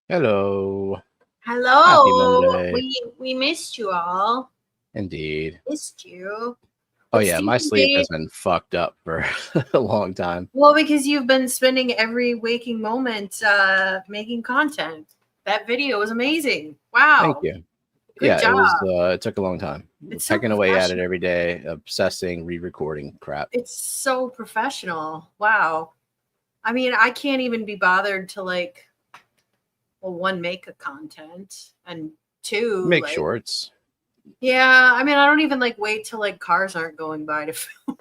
Hello. Happy Hello. Monday. We missed you all. Indeed. Missed you. Oh But yeah, my Stephen sleep Dave, has been fucked up for a long time. well, because you've been spending every waking moment making content. That video was amazing. Thank Wow. you. Good Yeah, it job. was it took a long time. It's so Pecking away at it professional. every day, obsessing, re-recording crap. It's so professional. Wow. I mean, I can't even be bothered to well, one, make a content, and two, Make shorts. yeah, I mean, I don't even wait till cars aren't going by to film.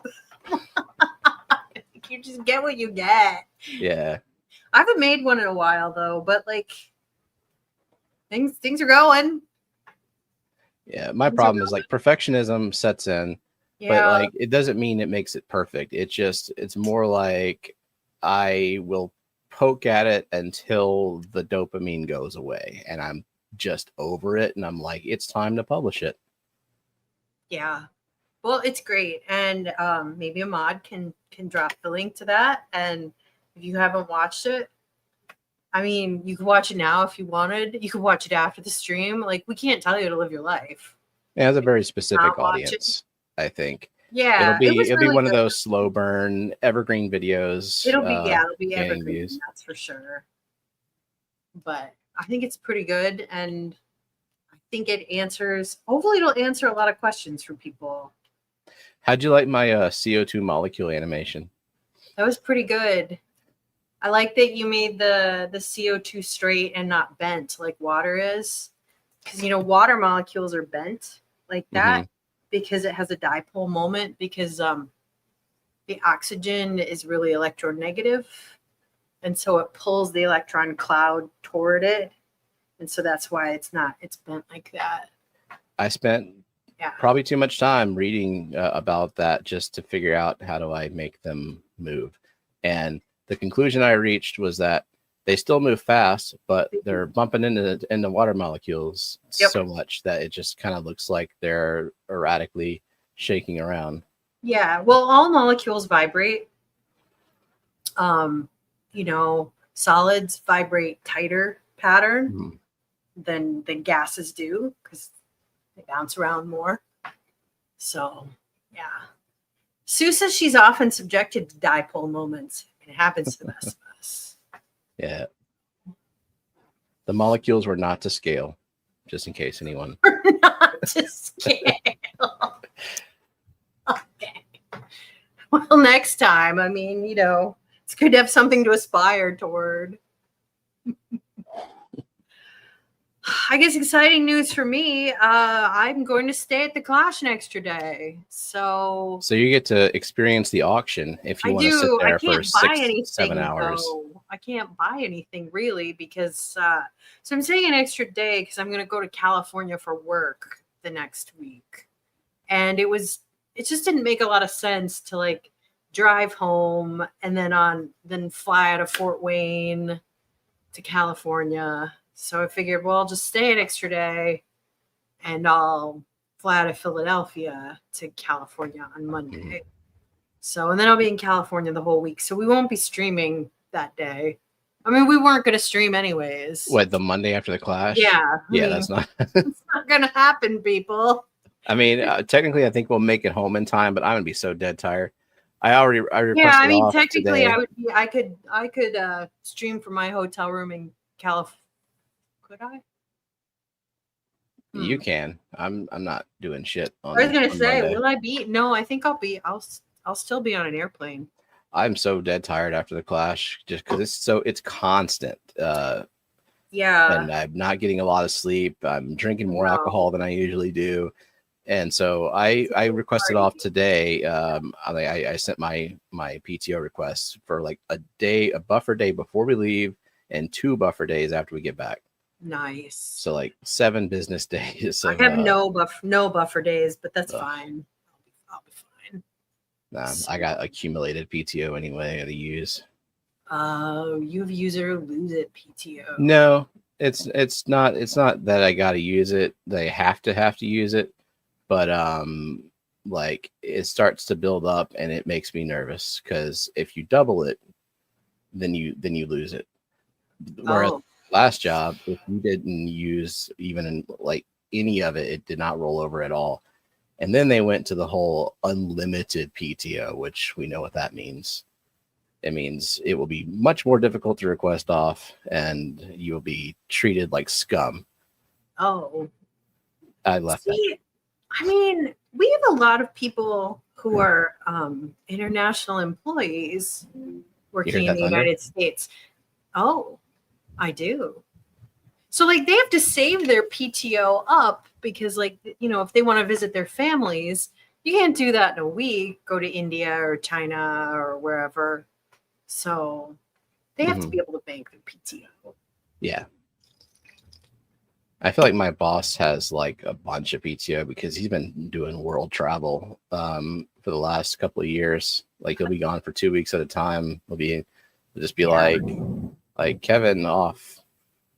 You just get what you get. Yeah. I haven't made one in a while though, but things are going. Yeah. My Things are problem is going. perfectionism sets in, but Yeah, it doesn't mean it makes it perfect. It's more like I will poke at it until the dopamine goes away and I'm just over it and I'm like, it's time to publish it. yeah. Well, it's great, and maybe a mod can drop the link to that. And if you haven't watched it, I mean, you can watch it now if you wanted. You can watch it after the stream. We can't tell you to live your life. It has a very specific Not watch it. audience, I think. It'll Yeah, it be was it'll be really one of good. those slow burn evergreen videos. It'll be Gaining evergreen. views. That's for sure. But I think it's pretty good, and I think it answers. Hopefully, it'll answer a lot of questions for people. How'd you like my CO2 molecule animation? That was pretty good. I like that you made the CO2 straight and not bent like water is, because water molecules are bent like that because it has a dipole moment, because the oxygen is really electronegative, and so it pulls the electron cloud toward it, and so that's why it's bent like that. I spent probably too much time reading about that just to figure out how do I make them move. And the conclusion I reached was that they still move fast, but they're bumping into water molecules so much that it just kind of looks like they're erratically shaking around. Yeah, well, all molecules vibrate. Solids vibrate tighter pattern than gases do because they bounce around more. So, yeah. Sue says she's often subjected to dipole moments. It happens to the best of us. Yeah. The molecules were not to scale, just in case anyone. Not to scale. Okay. Well, next time, I mean, it's good to have something to aspire toward. I guess exciting news for me. I'm going to stay at the Clash an extra day. So you get to experience the auction if you want to sit there for 6-7 hours. Though. I can't buy anything really because so I'm staying an extra day because I'm going to go to California for work the next week. And it just didn't make a lot of sense to drive home and then fly out of Fort Wayne to California. So I figured, well, I'll just stay an extra day and I'll fly out of Philadelphia to California on Monday. So, and then I'll be in California the whole week. So we won't be streaming that day. I mean, we weren't going to stream anyways. What, the Monday after the Clash? Yeah. That's not. It's not going to happen, people. I mean, technically, I think we'll make it home in time, but I'm going to be so dead tired. I requested Yeah, I mean, off technically, today. I could stream from my hotel room in California. Could I? You can. I'm not doing shit. I was gonna say, Monday. Will I be? No, I think I'll still be on an airplane. I'm so dead tired after the Clash, just because it's constant. Yeah. And I'm not getting a lot of sleep. I'm drinking more alcohol than I usually do. And so I requested off today. I sent my PTO request for a buffer day before we leave and 2 buffer days after we get back. Nice. So 7 business days. I have no buffer days, but that's fine. I'll be fine. Nah, I got accumulated PTO anyway to use. You have use it or lose it PTO. No, it's not that I got to use it. They have to use it, but it starts to build up and it makes me nervous because if you double it, then you lose it. Whereas last job, if you didn't use even like any of it, it did not roll over at all. And then they went to the whole unlimited PTO, which we know what that means. It means it will be much more difficult to request off, and you will be treated like scum. Oh, I left that. see, I mean, we have a lot of people who are international employees working in the United States. Oh, I do. So like they have to save their PTO up because like, you know, if they want to visit their families, you can't do that in a week, go to India or China or wherever. So they have to be able to bank their PTO. Yeah. I feel like my boss has like a bunch of PTO because he's been doing world travel for the last couple of years. Like he'll be gone for 2 weeks at a time. He'll just be like Kevin off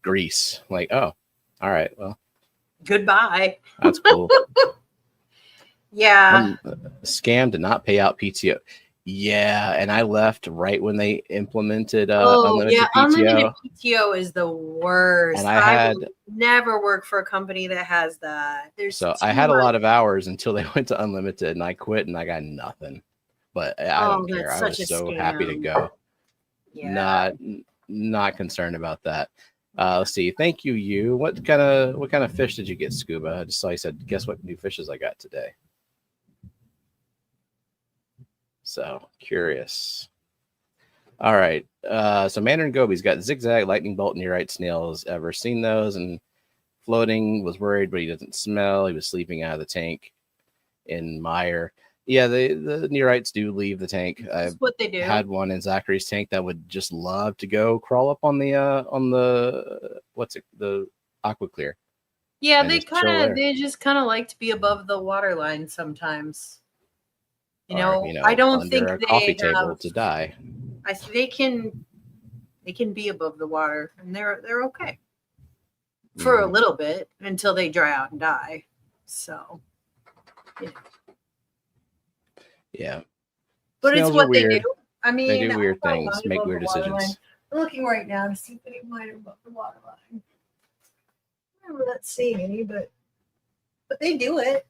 Greece. Like, oh, all right, well, goodbye. That's cool. Yeah. Scam to not pay out PTO. Yeah, and I left right when they implemented unlimited PTO. Unlimited PTO is the worst. And I will never work for a company that has that. I had a lot of hours until they went to unlimited, and I quit, and I got nothing. But I don't care. I was so happy to go. Yeah. Not concerned about that. Let's see. Thank you, you. What kind of fish did you get, Scuba? I just saw you said, guess what new fishes I got today. So curious. All right. So Mandarin Gobi's got zigzag, lightning bolt, nearite snails. Ever seen those? And floating, was worried, but he doesn't smell. He was sleeping out of the tank in mire. Yeah, the nearites do leave the tank. That's what they do. Had one in Zachary's tank that would just love to go crawl up on the aqua clear. Yeah, they just kind of like to be above the water line sometimes. You know, I don't think a coffee table to die. I think they can be above the water, and they're okay for a little bit until they dry out and die. So, yeah. But it's what they do. I mean, they do weird things, make weird decisions. I'm looking right now to see if any might above the water line. I'm not seeing any, but they do it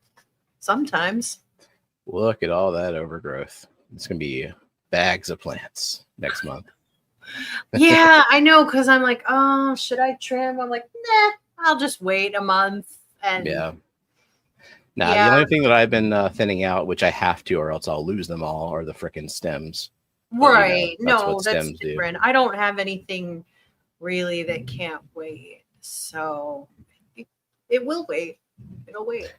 sometimes. Look at all that overgrowth. It's going to be bags of plants next month. Yeah, I know. Because I'm like, oh, should I trim? I'm like, nah, I'll just wait a month. And yeah. Now, the only thing that I've been thinning out, which I have to, or else I'll lose them all, are the freaking stems. Right. But, that's different. I don't have anything really that can't wait. So it will wait. It'll wait.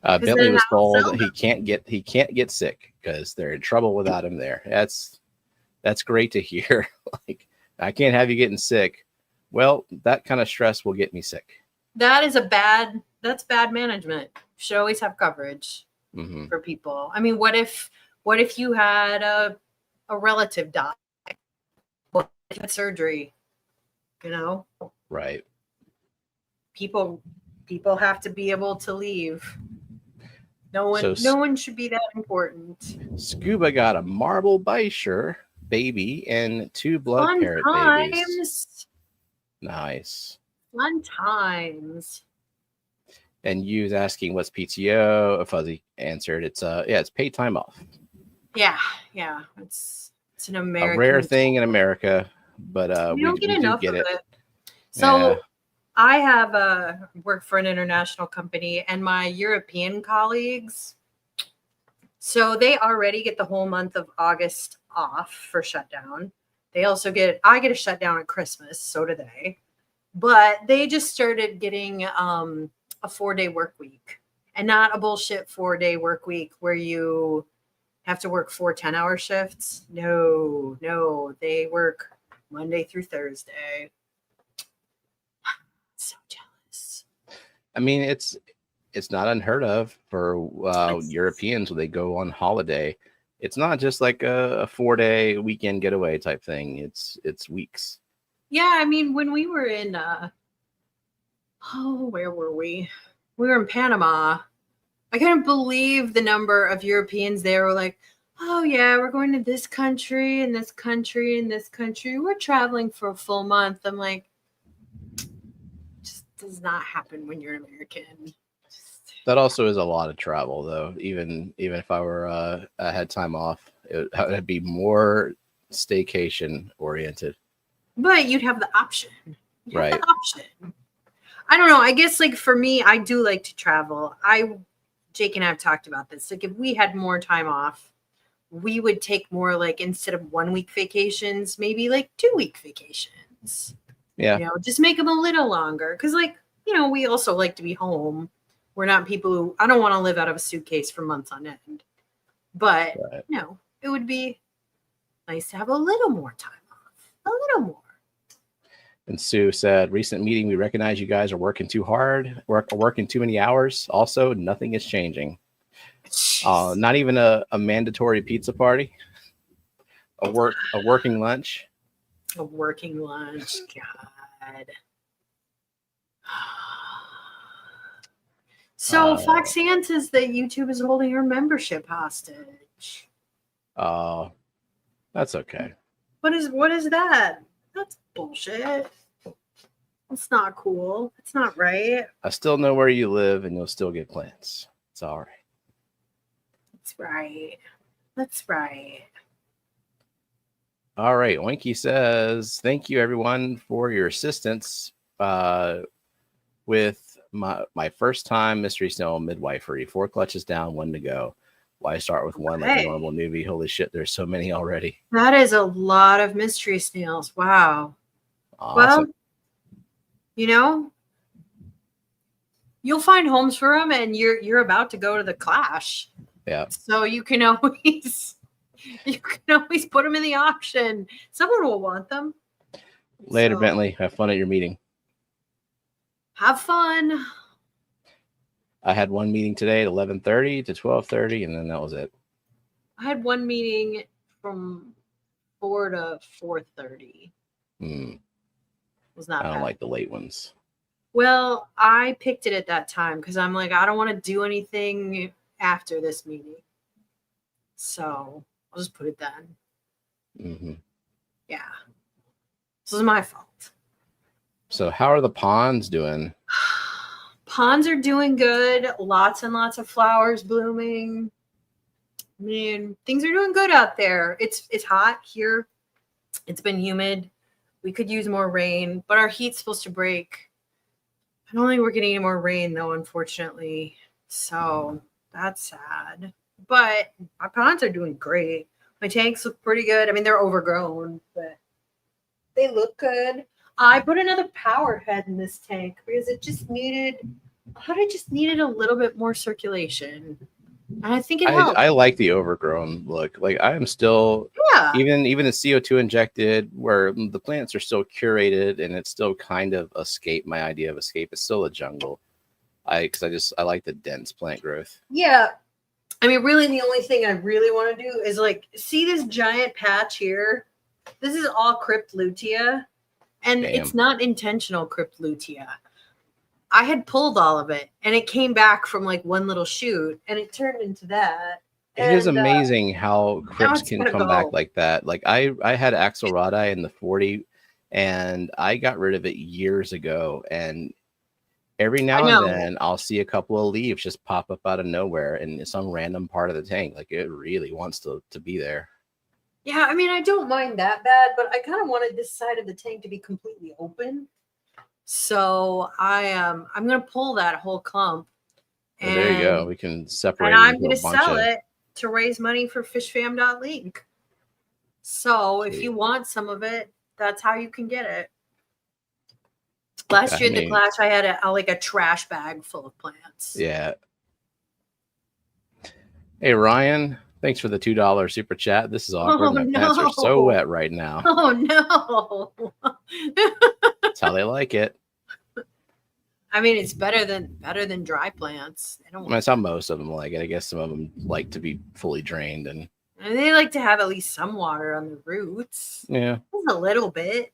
Bentley was told he can't get sick because they're in trouble without him there. That's great to hear. Like, I can't have you getting sick. Well, that kind of stress will get me sick. That's bad management. You should always have coverage for people. I mean, what if you had a relative die? What if you had surgery? You know? Right. People have to be able to leave. No one should be that important. Scuba got a marble bisher baby and 2 blood parrot babies. Nice. Fun times. And you was asking what's PTO. A Fuzzy answered, it's paid time off. Yeah. It's an American, a rare thing in America, but we don't get enough of it. So. Yeah. I have worked for an international company, and my European colleagues, so they already get the whole month of August off for shutdown. I get a shutdown at Christmas, so do they. But they just started getting a 4-day work week, and not a bullshit 4-day work week where you have to work 4 10-hour shifts. No, they work Monday through Thursday. So jealous. I mean, it's not unheard of for Europeans when they go on holiday. It's not just like a 4-day weekend getaway type thing. It's weeks. Yeah, I mean, when we were in where were we? We were in Panama. I couldn't believe the number of Europeans there were like, oh yeah, we're going to this country and this country and this country. We're traveling for a full month. I'm like, does not happen when you're an American. That also is a lot of travel, though. Even if I were I had time off, it'd be more staycation oriented. But you'd have the option. Right. The option. I don't know. I guess like for me, I do like to travel. Jake and I have talked about this. Like if we had more time off, we would take more like instead of 1 week vacations, maybe like 2 week vacations. Yeah. You know, just make them a little longer. Cause like, you know, we also like to be home. We're not people who I don't want to live out of a suitcase for months on end. But you know, it would be nice to have a little more time off. A little more. And Sue said, recent meeting, we recognize you guys are working too hard, working too many hours. Also, nothing is changing. Not even a mandatory pizza party. A working lunch. A working lunch. God. So Foxanne says that YouTube is holding her membership hostage. Oh, that's okay. What is that? That's bullshit. It's not cool. It's not right. I still know where you live and you'll still get plants. It's all right. That's right. That's right. All right. Oinky says, thank you everyone for your assistance with my first time mystery snail midwifery. 4 clutches down, 1 to go. Why start with 1 like a normal newbie? Holy shit, there's so many already. That is a lot of mystery snails. Wow. Awesome. Well, you know, you'll find homes for them, and you're about to go to the clash. Yeah. So you can always put them in the auction. Someone will want them. Later, Bentley. Have fun at your meeting. Have fun. I had one meeting today at 11:30 to 12:30, and then that was it. I had one meeting from 4 to 4:30. Was not. I don't like the late ones. Well, I picked it at that time because I'm like, I don't want to do anything after this meeting, so I'll just put it then. Yeah, this was my fault. So, how are the ponds doing? Ponds are doing good. Lots and lots of flowers blooming. I mean, things are doing good out there. It's hot here. It's been humid. We could use more rain, but our heat's supposed to break. I don't think we're getting any more rain though, unfortunately. So that's sad. But my ponds are doing great. My tanks look pretty good. I mean, they're overgrown, but they look good. I put another power head in this tank because it just needed a little bit more circulation. And I think it helped. I like the overgrown look. Like I am still, even the CO2 injected, where the plants are still curated and it's still kind of escape. My idea of escape is still a jungle. I like the dense plant growth. Yeah. I mean, really, the only thing I really want to do is like, see this giant patch here? This is all crypt lutea. And it's not intentional crypt lutea. I had pulled all of it and it came back from like one little shoot and it turned into that. It is amazing how crypts can come back like that. Like I had axelrodi in the 40 and I got rid of it years ago. And every now and then I'll see a couple of leaves just pop up out of nowhere in some random part of the tank. Like it really wants to be there. Yeah, I mean, I don't mind that bad, but I kind of wanted this side of the tank to be completely open. So I'm going to pull that whole clump. And there you go. We can separate. And I'm going to sell it to raise money for fishfam.link. So if you want some of it, that's how you can get it. Last year in the class, I had a trash bag full of plants. Yeah. Hey, Ryan. Thanks for the $2 super chat. This is awkward. My pants are so wet right now. Oh no. That's how they like it. I mean, it's better than dry plants. That's how most of them like it. I guess some of them like to be fully drained and they like to have at least some water on the roots. Yeah. Just a little bit.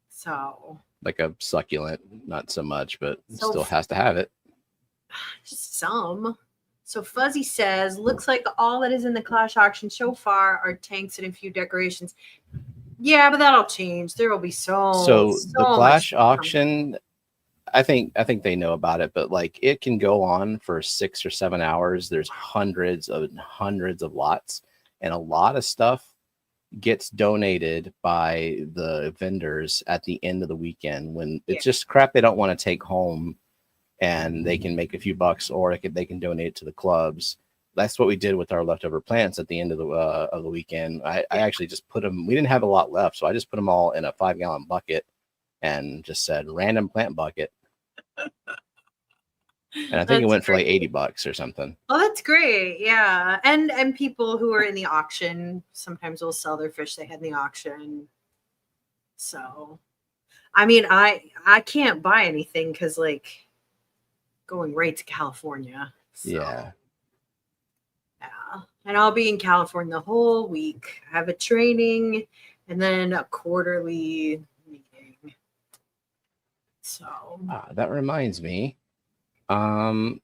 So like a succulent, not so much, but still has to have it. Just some. So Fuzzy says, looks like all that is in the Clash auction so far are tanks and a few decorations. Yeah, but that'll change. There will be so the Clash auction I think they know about it, but like it can go on for 6 or 7 hours. There's hundreds of lots, and a lot of stuff gets donated by the vendors at the end of the weekend when it's just crap they don't want to take home, and they can make a few bucks, or they can donate it to the clubs. That's what we did with our leftover plants at the end of the weekend. I actually just put them. We didn't have a lot left, so I just put them all in a 5-gallon bucket and just said random plant bucket. And I think it went for like $80 or something. Oh, that's great. Yeah. And people who are in the auction sometimes will sell their fish they had in the auction. So, I mean, I can't buy anything because like going right to California. So, yeah. And I'll be in California the whole week. I have a training and then a quarterly meeting. So that reminds me. Oh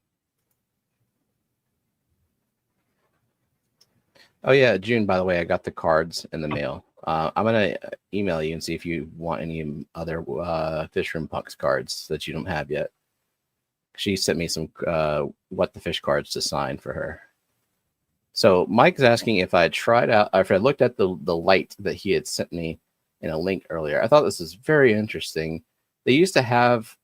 yeah, June, by the way, I got the cards in the mail. I'm gonna email you and see if you want any other Fishfam Punks cards that you don't have yet. She sent me some what the fish cards to sign for her. So Mike's asking if I tried out, if I looked at the light that he had sent me in a link earlier. I thought this was very interesting. They used to have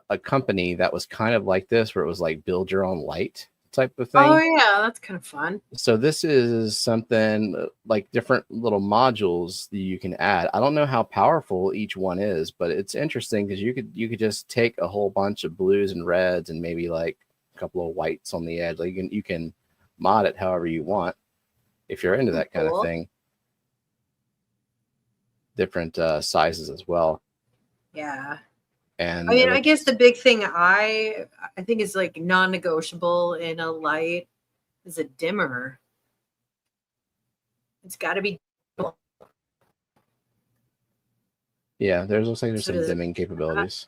a company that was kind of like this, where it was like build your own light type of thing. Oh yeah, that's kind of fun. So this is something like different little modules that you can add. I don't know how powerful each one is, but it's interesting because you could just take a whole bunch of blues and reds and maybe like a couple of whites on the edge. Like you can mod it however you want if you're into that kind of thing. Different sizes as well. Yeah. And I mean, I guess the big thing I think is like non-negotiable in a light is a dimmer. It's got to be. Yeah, looks like there's some dimming capabilities.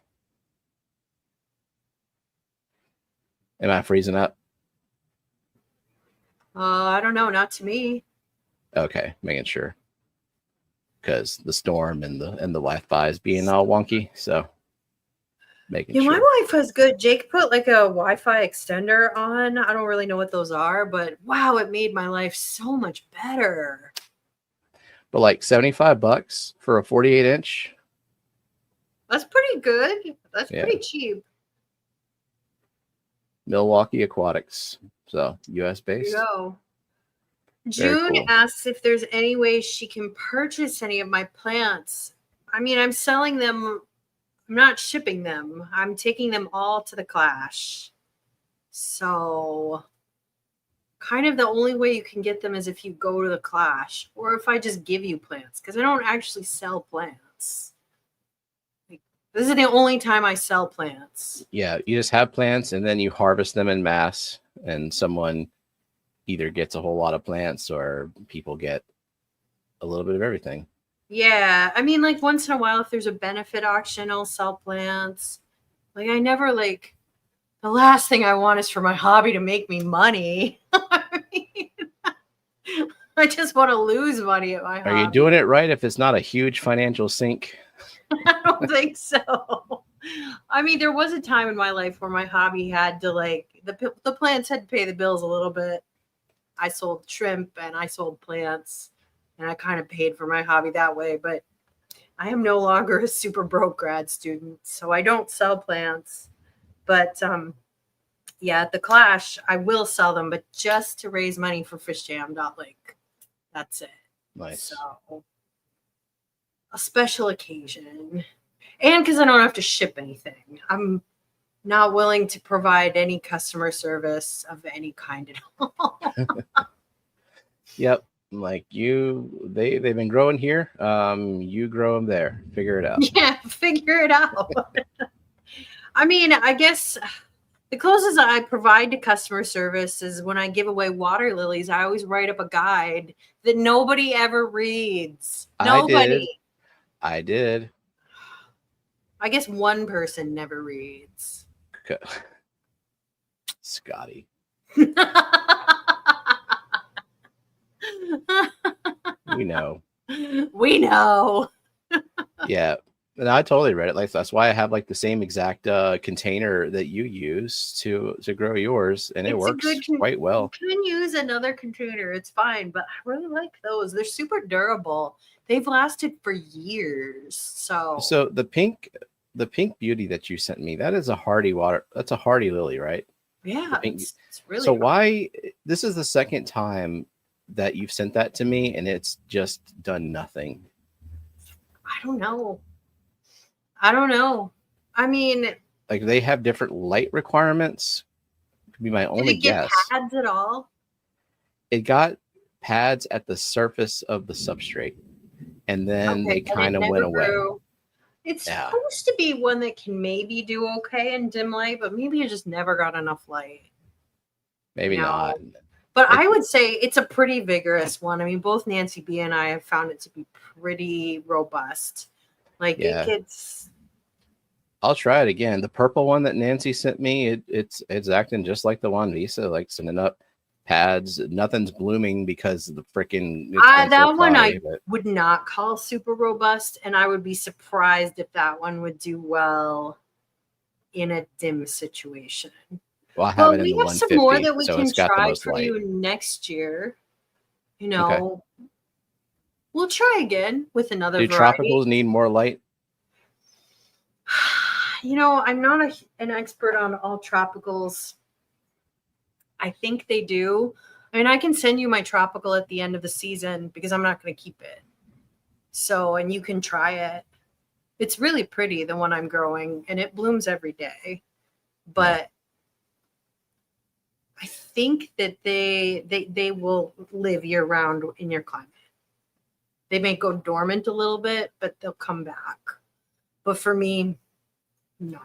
Am I freezing up? I don't know, not to me. Okay, making sure. Because the storm and the Wi-Fi is being all wonky, so making sure. My Wi-Fi is good. Jake put like a Wi-Fi extender on. I don't really know what those are, but wow, it made my life so much better. But like $75 for a 48-inch. That's pretty good. That's pretty cheap. Milwaukee Aquatics. So US based. There you go. June asks if there's any way she can purchase any of my plants. I mean, I'm selling them. I'm not shipping them. I'm taking them all to the Clash. So kind of the only way you can get them is if you go to the Clash or if I just give you plants, because I don't actually sell plants. This is the only time I sell plants. Yeah, you just have plants and then you harvest them in mass, and someone either gets a whole lot of plants or people get a little bit of everything. Yeah, I mean, like once in a while, if there's a benefit auction, I'll sell plants. Like I never like, the last thing I want is for my hobby to make me money. I mean, I just want to lose money at my hobby. Are you doing it right if it's not a huge financial sink? I don't think so. I mean, there was a time in my life where my hobby had to like, the plants had to pay the bills a little bit. I sold shrimp and I sold plants. And I kind of paid for my hobby that way, but I am no longer a super broke grad student, so I don't sell plants. But yeah, at the Clash, I will sell them, but just to raise money for Fishjam.link. That's it. Nice. So a special occasion. And because I don't have to ship anything. I'm not willing to provide any customer service of any kind at all. Yep. Like they've been growing here. You grow them there. Figure it out. Yeah, figure it out. I mean, I guess the closest I provide to customer service is when I give away water lilies. I always write up a guide that nobody ever reads. Nobody. I did. I guess one person never reads. Okay. Scotty. We know. We know. Yeah. And I totally read it. Like that's why I have like the same exact container that you use to grow yours, and it It's a works good quite well. You can use another container. It's fine, but I really like those. They're super durable. They've lasted for years. So the pink beauty that you sent me, that is a hardy water. That's a hardy lily, right? The yeah, pink. it's really So hard. why? This is the second time that you've sent that to me, and it's just done nothing. I don't know. I don't know. I mean, Like they have different light requirements. Could be my did only it get guess. pads at all? It got pads at the surface of the substrate, and then Okay, they but it kind of went never away. grew. It's Yeah, supposed to be one that can maybe do okay in dim light, but maybe it just never got enough light. maybe not. But I would say it's a pretty vigorous one. I mean, both Nancy B and I have found it to be pretty robust. Like Yeah. it gets. I'll try it again. The purple one that Nancy sent me, it's acting just like the Juan Visa, like sending up pads. Nothing's blooming because of the freaking That one I would not call super robust, and I would be surprised if that one would do well in a dim situation. Well, I have it in we the have 150, some more that we so can it's got the try most for light. you next year. You know, we'll try again with another Do variety. tropicals need more light? You know, I'm not an expert on all tropicals. I think they do. I mean, I can send you my tropical at the end of the season because I'm not going to keep it. So, and you can try it. It's really pretty, the one I'm growing, and it blooms every day. But I think that they will live year round in your climate. They may go dormant a little bit, but they'll come back. But for me, no,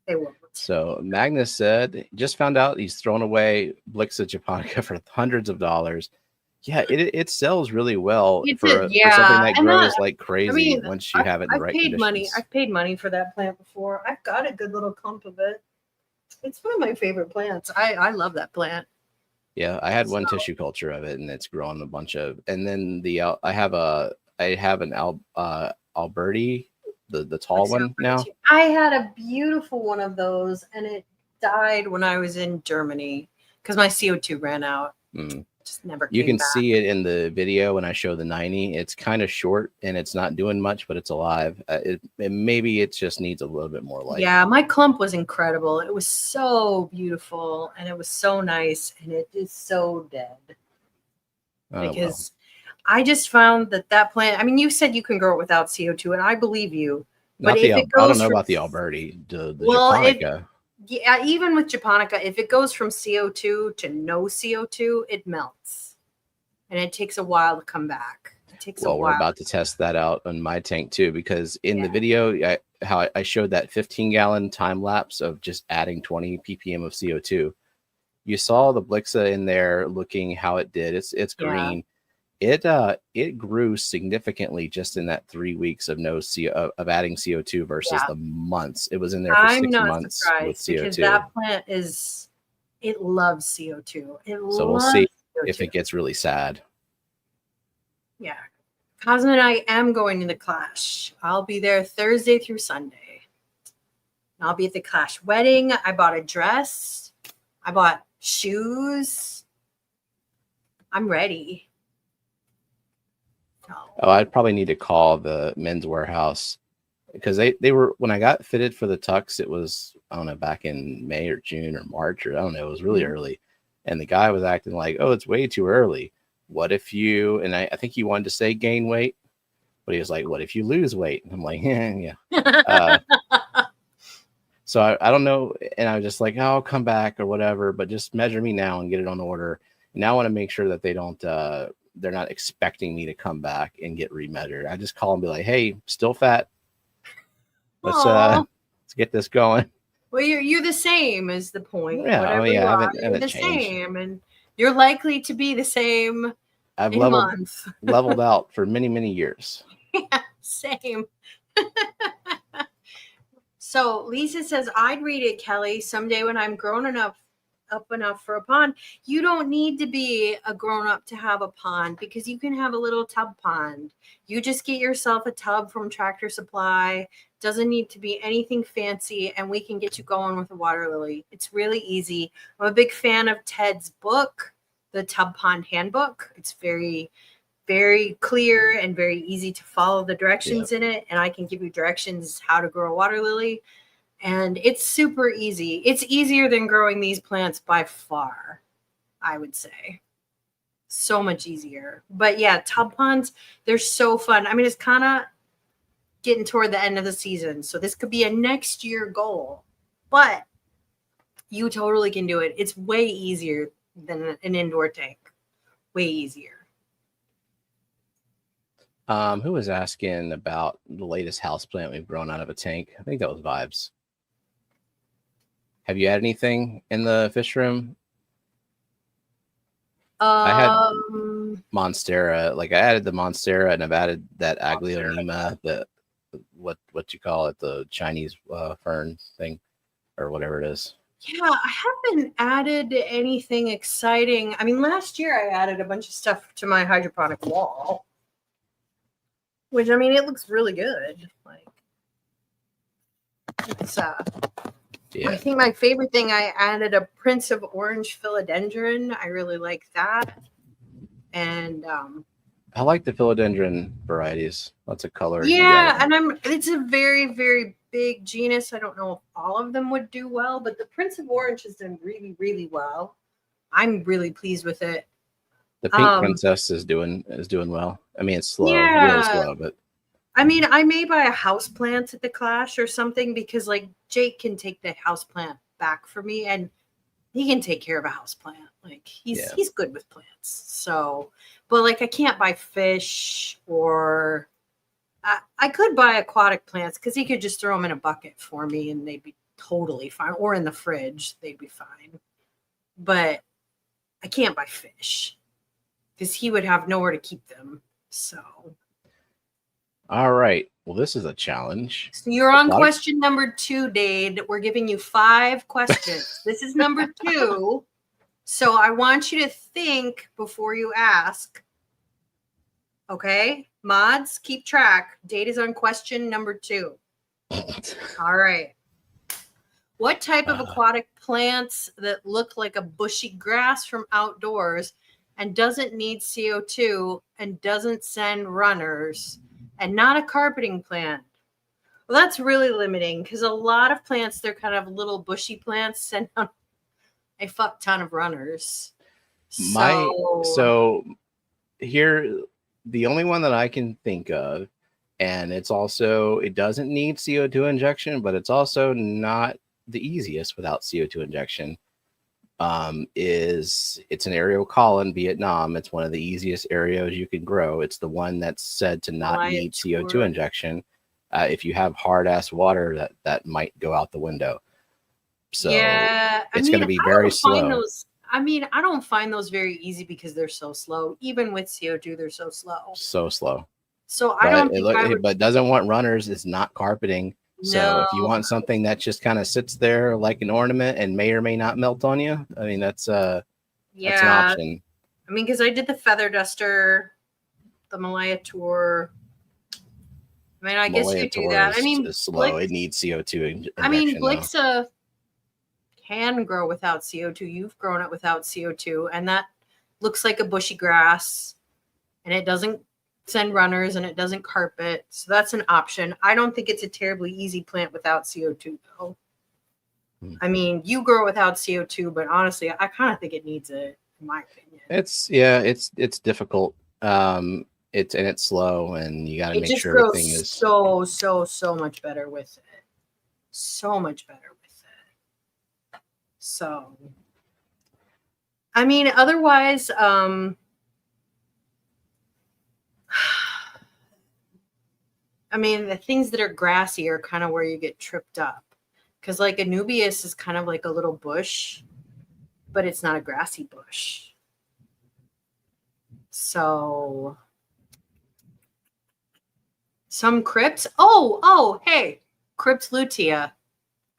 they won't. So Magnus said, just found out he's thrown away Blixa japonica for hundreds of dollars. Yeah, it sells really well for something that grows like crazy once you have it in the right conditions. I've paid money for that plant before. I've got a good little clump of it. It's one of my favorite plants. I love that plant. Yeah, I had one tissue culture of it, and it's grown a bunch of. And then I have an Alberti, the tall one now. I had a beautiful one of those, and it died when I was in Germany because my CO2 ran out. Just never. You can see it in the video when I show the 90. It's kind of short and it's not doing much, but it's alive. Maybe it just needs a little bit more light. Yeah, my clump was incredible. It was so beautiful and it was so nice, and it is so dead. Because I just found that plant. I mean, you said you can grow it without CO2, and I believe you. But if it goes, I don't know about the Alberti, the japonica. Yeah, even with japonica, if it goes from CO2 to no CO2, it melts, and it takes a while to come back. It takes a while. We're about to test that out on my tank too, because in the video, how I showed that 15-gallon time lapse of just adding 20 ppm of CO2. You saw the Blixa in there looking how it did. It's green. It grew significantly just in that 3 weeks of of adding CO2 versus the months. It was in there for 6 months with CO2. Because that plant it loves CO2. So we'll see if it gets really sad. Yeah. Cosmo and I am going to the Clash. I'll be there Thursday through Sunday. I'll be at the Clash wedding. I bought a dress. I bought shoes. I'm ready. Oh, I'd probably need to call the Men's Warehouse, because they were, when I got fitted for the tux, it was, I don't know, back in May or June or March, or I don't know, it was really early. And the guy was acting like, oh, it's way too early. What if you, and I think he wanted to say gain weight, but he was like, what if you lose weight? And I'm like, yeah. So I don't know. And I was just like, oh, I'll come back or whatever, but just measure me now and get it on order. And now I want to make sure that they don't, they're not expecting me to come back and get remeasured. I just call and be like, hey, still fat. Let's get this going. Well, you're the same is the point. Yeah, I haven't the changed. Same, and you're likely to be the same. I've leveled out for many, many years. Yeah, same. So Lisa says, I'd read it, Kelly, someday when I'm grown enough up enough for a pond. You don't need to be a grown-up to have a pond because you can have a little tub pond. You just get yourself a tub from Tractor Supply. Doesn't need to be anything fancy, and we can get you going with a water lily. It's really easy. I'm a big fan of Ted's book, the Tub Pond Handbook. It's very, very clear and very easy to follow the directions in it, and I can give you directions how to grow a water lily. And it's super easy. It's easier than growing these plants by far, I would say. So much easier. But yeah, tub ponds, they're so fun. I mean, it's kind of getting toward the end of the season. So this could be a next year goal. But you totally can do it. It's way easier than an indoor tank. Way easier. Who was asking about the latest houseplant we've grown out of a tank? I think that was Vibes. Have you had anything in the fish room? I had Monstera. Like I added the Monstera, and I've added that Aglaonema, the what you call it, the Chinese fern thing, or whatever it is. Yeah, I haven't added anything exciting. I mean, last year I added a bunch of stuff to my hydroponic wall, which, I mean, it looks really good. Like, it's yeah. I think my favorite thing, I added a Prince of Orange philodendron. I really like that. And I like the philodendron varieties. Lots of color. Yeah, and it's a very, very big genus. I don't know if all of them would do well, but the Prince of Orange has done really, really well. I'm really pleased with it. The Pink Princess is doing well. I mean, it's slow, really slow, but I mean, I may buy a house plant at the Clash or something, because like Jake can take the house plant back for me, and he can take care of a house plant. Like he's good with plants. So, but like I can't buy fish, or I could buy aquatic plants because he could just throw them in a bucket for me and they'd be totally fine, or in the fridge, they'd be fine. But I can't buy fish because he would have nowhere to keep them. So. All right. Well, this is a challenge. So you're on question number 2, Dade. We're giving you 5 questions. This is number 2. So I want you to think before you ask. Okay? Mods, keep track. Dade is on question number 2. All right. What type of aquatic plants that look like a bushy grass from outdoors and doesn't need CO2 and doesn't send runners and not a carpeting plant? Well, that's really limiting, because a lot of plants, they're kind of little bushy plants, send out a fuck ton of runners. So here, the only one that I can think of, and it doesn't need CO2 injection, but it's also not the easiest without CO2 injection, it's an Areocolla in Vietnam. It's one of the easiest Areos you can grow. It's the one that's said to not need CO2 injection. If you have hard ass water, that might go out the window. So yeah, it's going to be very slow. I don't find those very easy because they're so slow. Even with CO2, they're so slow. So slow. So I don't think but doesn't want runners. It's not carpeting. So if you want something that just kind of sits there like an ornament and may or may not melt on you, I mean, that's an option. I mean, because I did the feather duster, the Malaya tour. I mean, I guess you do that. I mean, it's slow. It needs CO2 injection. I mean, Blixa can grow without CO2. You've grown it without CO2, and that looks like a bushy grass, and it doesn't send runners, and it doesn't carpet. So that's an option. I don't think it's a terribly easy plant without CO2, though. I mean, you grow without CO2, but honestly, I kind of think it needs it, in my opinion. It's difficult. It's slow, and you got to make sure everything is so much better with it. So much better with it. So, I mean, otherwise, I mean, the things that are grassy are kind of where you get tripped up. Because like Anubias is kind of like a little bush, but it's not a grassy bush. So some crypts. Hey, Crypt lutea.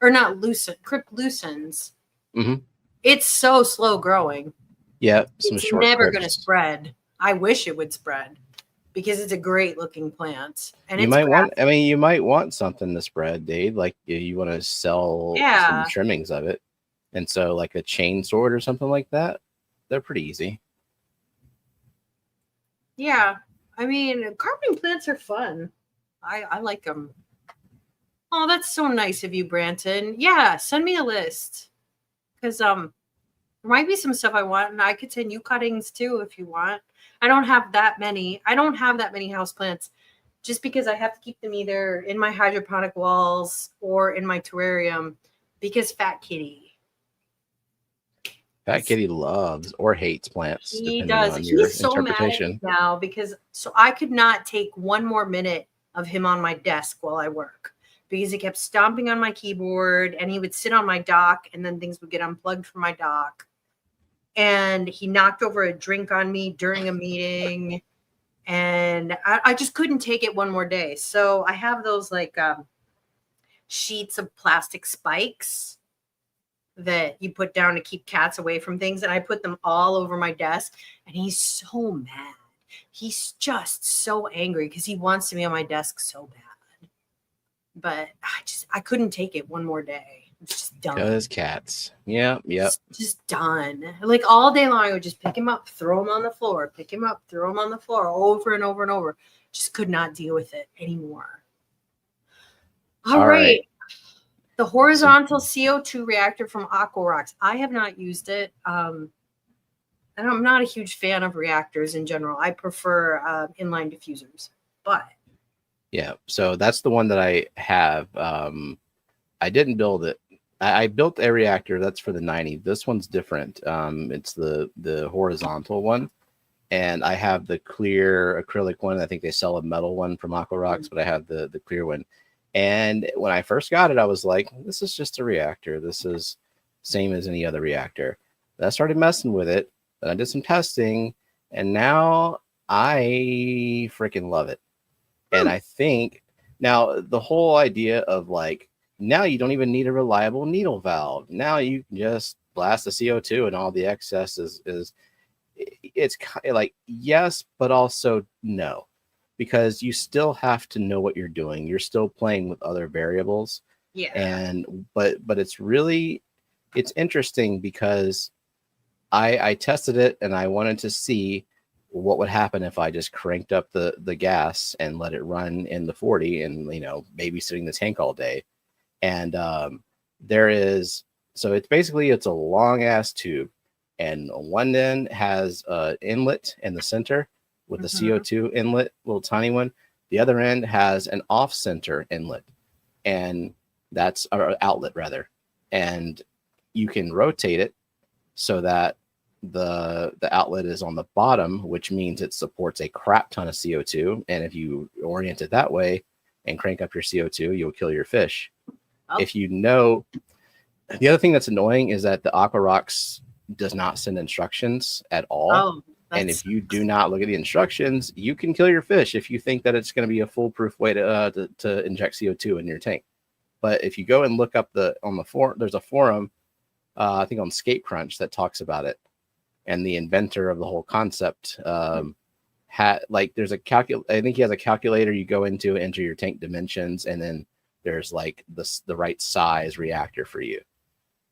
Or not lucent, Crypt lucens. Mm-hmm. It's so slow growing. Yeah, some It's short never going to trips. spread. I wish it would spread because it's a great looking plant. And You it's might want, I mean, you might want something to spread, Dave. Like you want to sell some yeah. trimmings of it. And so like a chain sword or something like that, they're pretty easy. Yeah. I mean, carving plants are fun. I like them. Oh, that's so nice of you, Branton. Yeah, send me a list. Because there might be some stuff I want, and I could send you cuttings too if you want. I don't have that many. I don't have that many houseplants just because I have to keep them either in my hydroponic walls or in my terrarium because Fat Kitty. Fat Kitty loves or hates plants, He depending does. on your He's so mad at me interpretation. now because so I could not take one more minute of him on my desk while I work because he kept stomping on my keyboard and he would sit on my dock and then things would get unplugged from my dock. And he knocked over a drink on me during a meeting. And I just couldn't take it one more day. So I have those like sheets of plastic spikes that you put down to keep cats away from things. And I put them all over my desk. And he's so mad. He's just so angry because he wants to be on my desk so bad. But I couldn't take it one more day. It's just done. Because cats. Yep. Just done. Like all day long, I would just pick him up, throw him on the floor, pick him up, throw him on the floor over and over and over. Just could not deal with it anymore. All right. The horizontal CO2 reactor from Aquarocks. I have not used it. And I'm not a huge fan of reactors in general. I prefer inline diffusers. But yeah, so that's the one that I have. I didn't build it. I built a reactor that's for the 90. This one's different. It's the horizontal one, and I have the clear acrylic one. I think they sell a metal one from Aquarocks, but I have the clear one. And when I first got it, I was like, this is just a reactor. This is same as any other reactor. And I started messing with it, and I did some testing, and now I freaking love it. And I think now the whole idea of like, now you don't even need a reliable needle valve. Now you can just blast the CO2 and all the excess is it's kind of like yes, but also no, because you still have to know what you're doing. You're still playing with other variables. yeah. And but it's really it's interesting because I tested it and I wanted to see what would happen if I just cranked up the gas and let it run in the 40 and babysitting the tank all day. And there is, so it's basically, it's a long ass tube, and one end has an inlet in the center with the CO2 inlet, little tiny one. The other end has an off center inlet, and that's our outlet rather. And you can rotate it so that the outlet is on the bottom, which means it supports a crap ton of CO2. And if you orient it that way and crank up your CO2, you'll kill your fish. Oh. If you know, the other thing that's annoying is that the Aquarocks does not send instructions at all. Oh, and if you do not look at the instructions, you can kill your fish if you think that it's going to be a foolproof way to inject CO2 in your tank. But if you go and look up there's a forum, I think on Scape Crunch, that talks about it. And the inventor of the whole concept there's a I think he has a calculator you go into, enter your tank dimensions, and then there's like the right size reactor for you.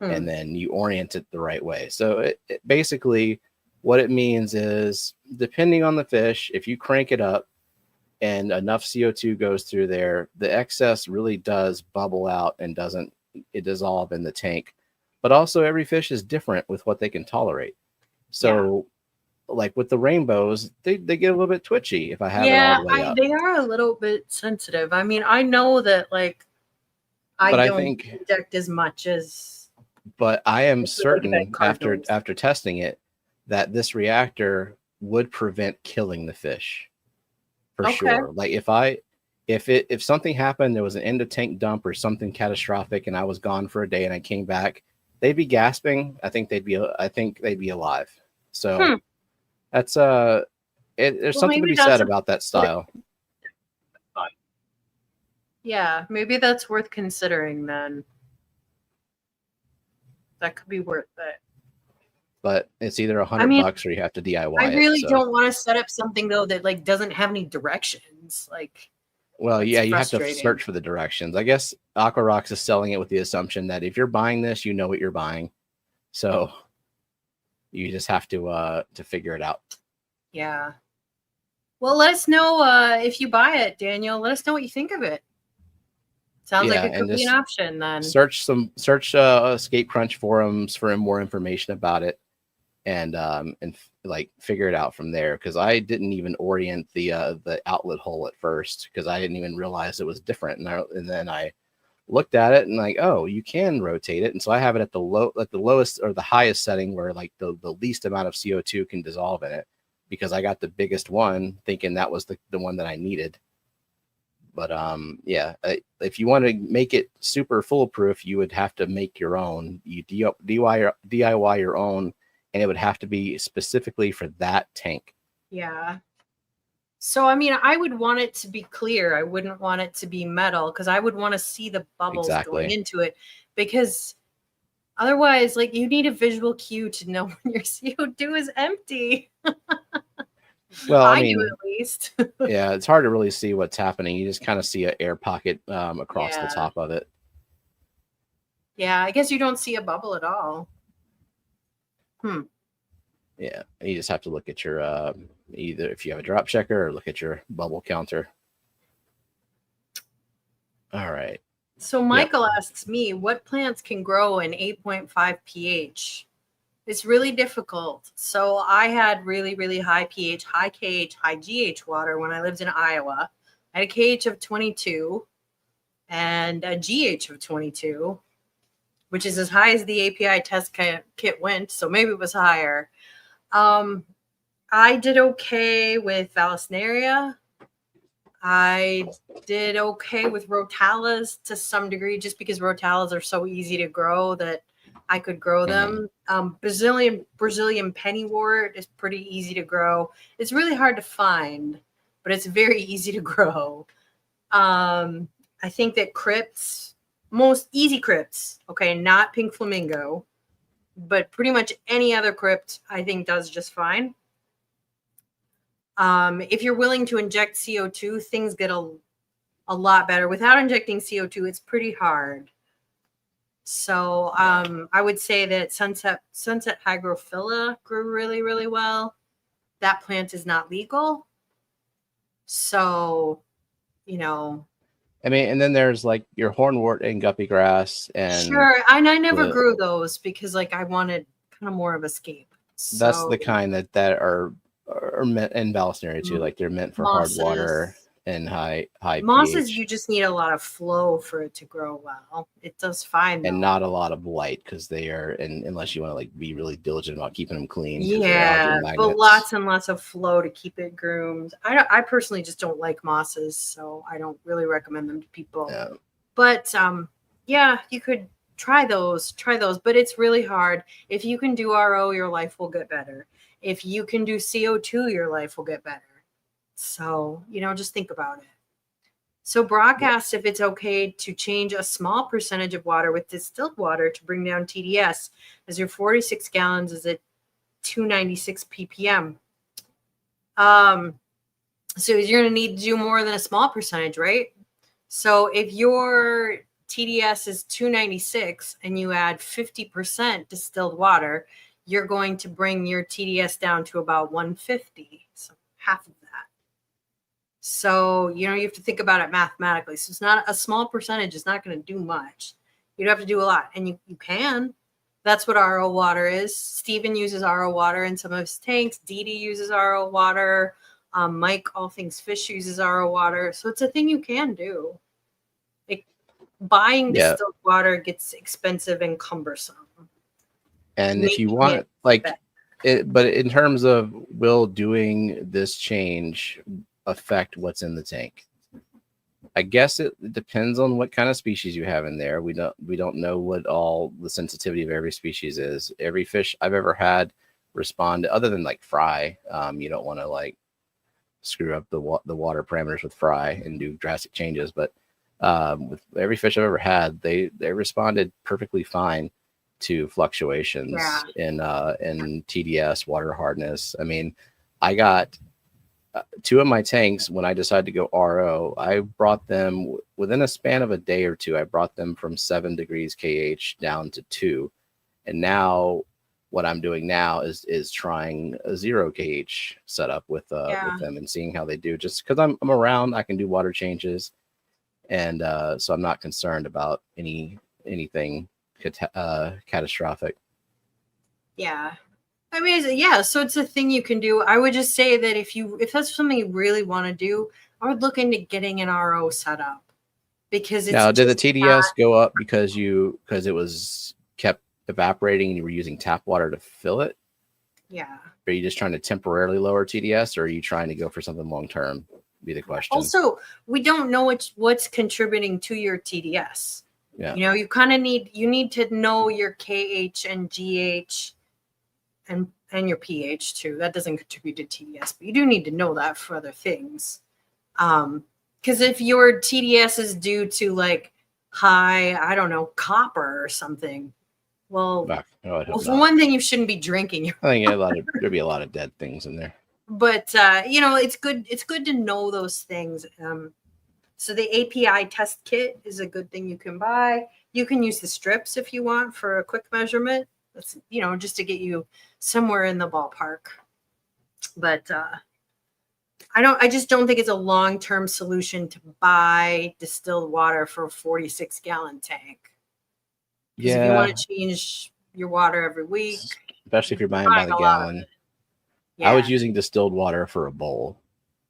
And then you orient it the right way. So it basically what it means is, depending on the fish, if you crank it up and enough CO2 goes through there, the excess really does bubble out and doesn't dissolve in the tank. But also every fish is different with what they can tolerate. So like with the rainbows, they get a little bit twitchy if I have it all the way up. They are a little bit sensitive. I mean, I know that like I don't inject as much as. But I am certain after testing it that this reactor would prevent killing the fish for sure. Like if something happened, there was an end of tank dump or something catastrophic, and I was gone for a day and I came back, they'd be gasping. I think they'd be alive. So that's there's something to be said about that style. Yeah, maybe that's worth considering then. That could be worth it. but it's either I mean, $100 or you have to DIY I really it. So. don't want to set up something though that like doesn't have any directions. Like, Well, that's yeah, you have to frustrating. search for the directions. I guess Aquarocks is selling it with the assumption that if you're buying this, you know what you're buying. So you just have to figure it out. Yeah. Well, let us know if you buy it, Daniel. Let us know what you think of it. Sounds like it could be an option then. Search Escape Crunch forums for more information about it, and like figure it out from there. Because I didn't even orient the outlet hole at first because I didn't even realize it was different, and then I looked at it and like, oh, you can rotate it, and so I have it at the lowest or the highest setting where like the least amount of CO2 can dissolve in it, because I got the biggest one thinking that was the one that I needed. But yeah, if you want to make it super foolproof, you would have to make your own. You DIY your own, and it would have to be specifically for that tank. Yeah. So, I mean, I would want it to be clear. I wouldn't want it to be metal because I would want to see the bubbles going into it, because otherwise, like, you need a visual cue to know when your CO2 is empty. Well, I do at least. Yeah, it's hard to really see what's happening. You just kind of see an air pocket across the top of it. Yeah, I guess you don't see a bubble at all. Yeah, you just have to look at your either if you have a drop checker or look at your bubble counter. All right. So Michael asks me, what plants can grow in 8.5 pH? It's really difficult. So I had really, really high pH, high KH, high GH water when I lived in Iowa. I had a KH of 22 and a GH of 22, which is as high as the API test kit went. So maybe it was higher. I did okay with Vallisneria. I did okay with Rotalas to some degree, just because Rotalas are so easy to grow that I could grow them. Brazilian pennywort is pretty easy to grow. It's really hard to find, but it's very easy to grow. I think that crypts, most easy crypts, okay, not pink flamingo, but pretty much any other crypt I think does just fine. If you're willing to inject CO2, things get a lot better. Without injecting CO2, it's pretty hard. So I would say that Sunset Hygrophila grew really, really well. That plant is not legal. So, you know. I mean, and then there's like your hornwort and guppy grass. And sure, and I never grew those because like I wanted kind of more of escape. So, that's the kind that are meant in Vallisneria too. Like they're meant for hard water and high mosses. pH. You just need a lot of flow for it to grow well. It does fine though. And not a lot of light, because they are, and unless you want to like be really diligent about keeping them clean. Yeah, but lots and lots of flow to keep it groomed. I personally just don't like mosses, so I don't really recommend them to people. Yeah. But yeah, you could try those, but it's really hard. If you can do RO, your life will get better. If you can do CO2, your life will get better. So, you know, just think about it. So Brock asked if it's okay to change a small percentage of water with distilled water to bring down TDS, as your 46 gallons is at 296 ppm. So you're going to need to do more than a small percentage, right? So if your TDS is 296 and you add 50% distilled water, you're going to bring your TDS down to about 150, so half of that. So, you know, you have to think about it mathematically. So it's not a small percentage is not going to do much. You'd have to do a lot, and you can. That's what RO water is. Stephen uses RO water in some of his tanks. Dee Dee uses RO water. Mike, All Things Fish, uses RO water. So it's a thing you can do. Like, buying distilled water gets expensive and cumbersome. And if you want, like, but in terms of will doing this change affect what's in the tank? I guess it depends on what kind of species you have in there. We don't know what all the sensitivity of every species is. Every fish I've ever had respond, other than like fry. You don't want to like screw up the water parameters with fry and do drastic changes. But with every fish I've ever had, they responded perfectly fine to fluctuations Yeah. in TDS, water hardness. I mean, I got 2 of my tanks when I decided to go RO. I brought them within a span of a day or two. I brought them from 7 degrees KH down to 2, and now what I'm doing now is trying a 0 KH setup with them and seeing how they do. Just because I'm around, I can do water changes, and so I'm not concerned about anything catastrophic. Yeah. I mean, yeah, so it's a thing you can do. I would just say that if that's something you really want to do, I would look into getting an RO set up, because it's now, did the TDS go up because it was kept evaporating and you were using tap water to fill it? Yeah. Are you just trying to temporarily lower TDS, or are you trying to go for something long term? Be the question. Also, we don't know what's contributing to your TDS. Yeah. You know, you need to know your KH and GH and your pH too. That doesn't contribute to TDS, but you do need to know that for other things. Because if your TDS is due to like high, I don't know, copper or something, well, for one thing, you shouldn't be drinking. I think there'd be a lot of dead things in there. But you know, it's good to know those things. So the API test kit is a good thing you can buy. You can use the strips if you want for a quick measurement. That's, you know, just to get you somewhere in the ballpark. But I just don't think it's a long-term solution to buy distilled water for a 46-gallon tank. Because if you want to change your water every week, especially if you're buying by the gallon. Yeah. I was using distilled water for a bowl.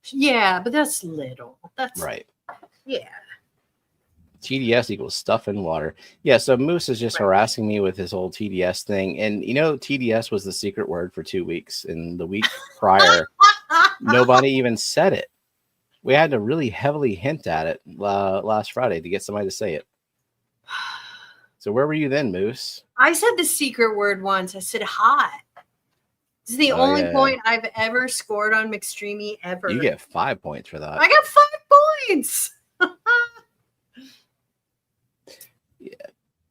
Yeah, but that's little. That's right. Yeah. TDS equals stuff in water. Yeah, so Moose is just harassing me with his whole TDS thing. And, you know, TDS was the secret word for 2 weeks. And the week prior, nobody even said it. We had to really heavily hint at it last Friday to get somebody to say it. So where were you then, Moose? I said the secret word once. I said hot. This is the only point I've ever scored on McStreamy ever. You get 5 points for that. I got 5 points. Yeah.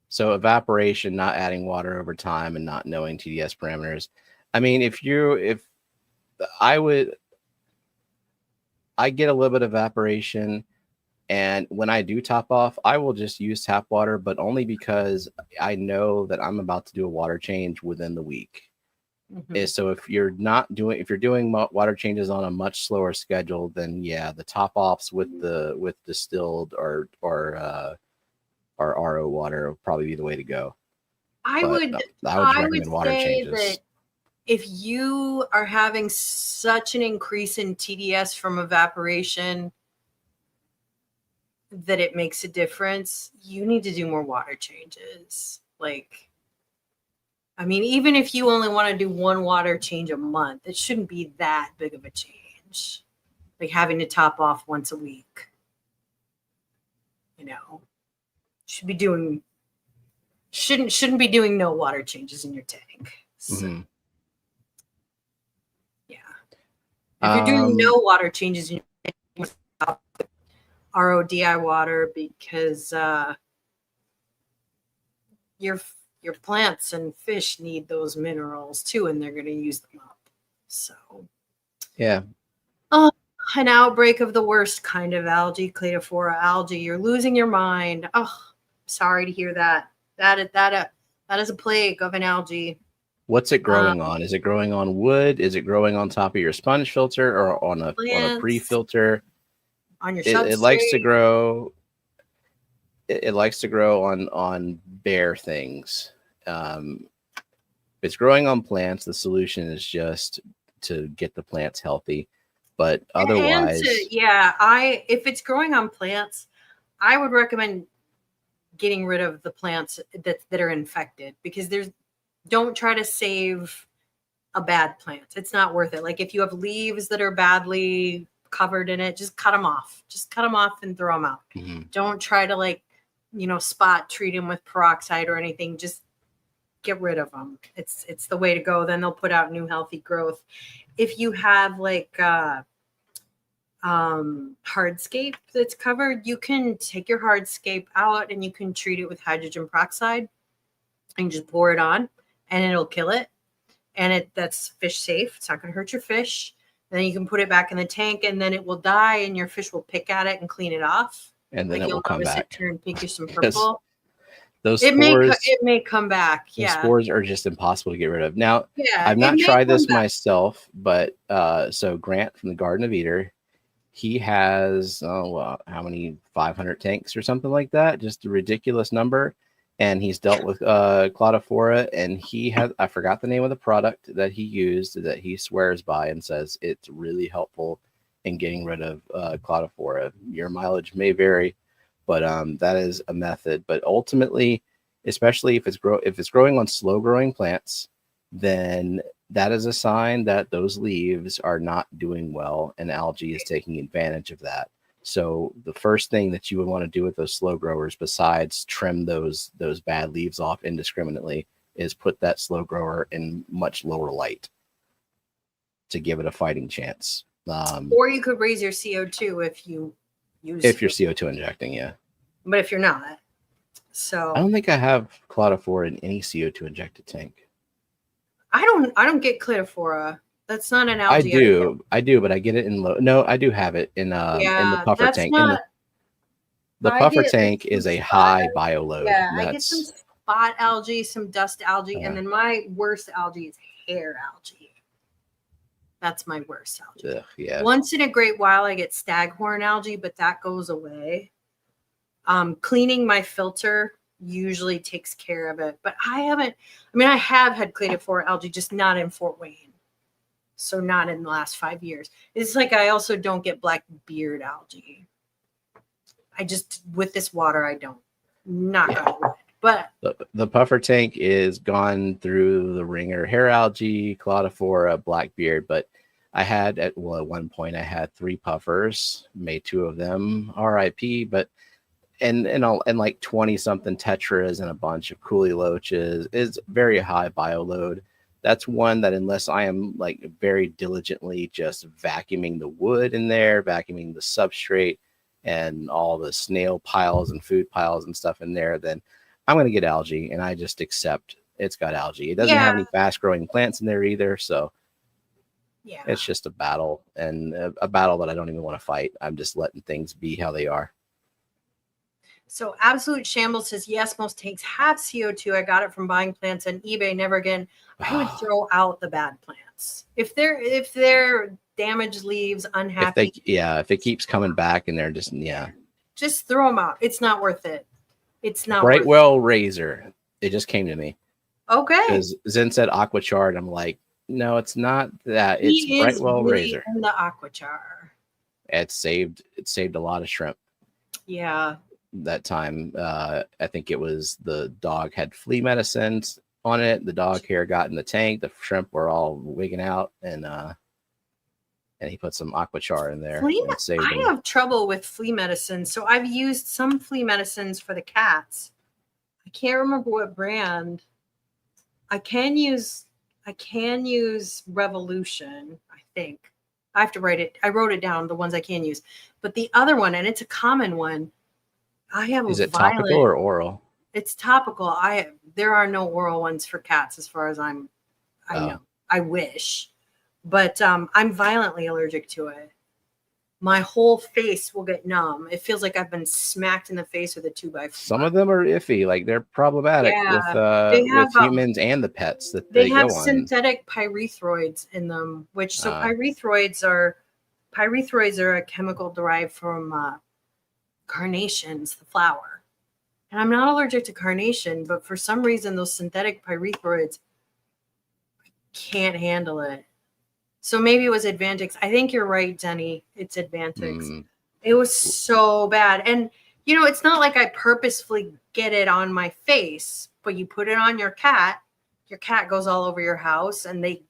So evaporation, not adding water over time, and not knowing TDS parameters. I mean, I get a little bit of evaporation, and when I do top off, I will just use tap water, but only because I know that I'm about to do a water change within the week. Mm-hmm. So if you're doing water changes on a much slower schedule, then yeah, the top offs with distilled or RO water will probably be the way to go. I would recommend water changes. That if you are having such an increase in TDS from evaporation that it makes a difference, you need to do more water changes. Like, I mean, even if you only want to do 1 water change a month, it shouldn't be that big of a change. Like having to top off once a week. You know, shouldn't be doing no water changes in your tank. So, mm-hmm. Yeah. If you're doing no water changes in your tank, RODI water, because your plants and fish need those minerals too, and they're going to use them up. So, yeah. Oh, an outbreak of the worst kind of algae, cladophora algae. You're losing your mind. Oh, sorry to hear that. That is a plague of an algae. What's it growing on? Is it growing on wood? Is it growing on top of your sponge filter or on a pre-filter? On your it likes to grow. It likes to grow on bare things. If it's growing on plants, the solution is just to get the plants healthy. But otherwise, if it's growing on plants, I would recommend getting rid of the plants that are infected, because don't try to save a bad plant. It's not worth it. Like if you have leaves that are badly covered in it, just cut them off. Just cut them off and throw them out. Mm-hmm. Don't try to spot treat them with peroxide or anything. Just get rid of them. It's the way to go. Then they'll put out new healthy growth. If you have hardscape that's covered, you can take your hardscape out and you can treat it with hydrogen peroxide. and just pour it on and it'll kill it. And that's fish safe. It's not going to hurt your fish. And then you can put it back in the tank and then it will die and your fish will pick at it and clean it off. And then it will come back. It turn pinkish and purple. Those spores, it may come back. Yeah. The spores are just impossible to get rid of. Now, yeah, I've not tried this myself, but so Grant from the Garden of Eden, he has, how many, 500 tanks or something like that, just a ridiculous number. And he's dealt with cladophora, and he has, I forgot the name of the product that he used that he swears by and says it's really helpful in getting rid of cladophora. Your mileage may vary, but that is a method. But ultimately, especially if it's growing on slow growing plants, then that is a sign that those leaves are not doing well and algae is taking advantage of that. So the first thing that you would want to do with those slow growers, besides trim those bad leaves off indiscriminately, is put that slow grower in much lower light to give it a fighting chance. Or you could raise your CO2 if you use if you're CO2 injecting, yeah. But if you're not, so I don't think I have cladophora in any CO2 injected tank. I don't get cladophora. That's not an algae. I do, but I get it in low. No, I do have it in the puffer tank. The puffer tank is a high bio load. Yeah, I get some spot algae, some dust algae, and then my worst algae is hair algae. That's my worst algae. Ugh, yeah. Once in a great while, I get staghorn algae, but that goes away. Cleaning my filter usually takes care of it, but I have had cladophora algae, just not in Fort Wayne. So not in the last 5 years. It's like I also don't get black beard algae. I just, with this water, I don't. Not gonna wood. But the puffer tank is gone through the ringer: hair algae, cladophora, black beard. But I had at one point I had 3 puffers, made 2 of them RIP, but and like 20 something tetras and a bunch of coolie loaches is very high bio load. That's one that unless I am like very diligently just vacuuming the wood in there, vacuuming the substrate and all the snail piles and food piles and stuff in there, then I'm going to get algae, and I just accept it's got algae. It doesn't have any fast growing plants in there either. So yeah, it's just a battle, and a battle that I don't even want to fight. I'm just letting things be how they are. So Absolute Shambles says, yes, most tanks have CO2. I got it from buying plants on eBay. Never again. I would throw out the bad plants. If they're damaged leaves, unhappy. If it keeps coming back and they're just throw them out. It's not worth it. It's not Brightwell Razor. It just came to me. Okay. Because Zen said aquachar, and I'm like, no, it's not that. It's Brightwell Razor. And the aquachar. It saved a lot of shrimp. Yeah. That time, I think it was the dog had flea medicines on it. The dog hair got in the tank. The shrimp were all wigging out, and he put some aquachar in there. I have trouble with flea medicine, so I've used some flea medicines for the cats. I can't remember what brand. I can use Revolution, I think. I have to write it. I wrote it down, the ones I can use. But the other one, and it's a common one, Is it topical or oral? It's topical. There are no oral ones for cats as far as I know. I wish. But I'm violently allergic to it. My whole face will get numb. It feels like I've been smacked in the face with a 2x4. Some of them are iffy. Like they're problematic with humans and the pets that they have go on. Synthetic pyrethroids in them, pyrethroids are a chemical derived from carnations, the flower. And I'm not allergic to carnation, but for some reason those synthetic pyrethroids, I can't handle it. So maybe it was Advantix. I think you're right, Jenny. It's Advantix. It was so bad. And it's not like I purposefully get it on my face, but you put it on your cat goes all over your house and they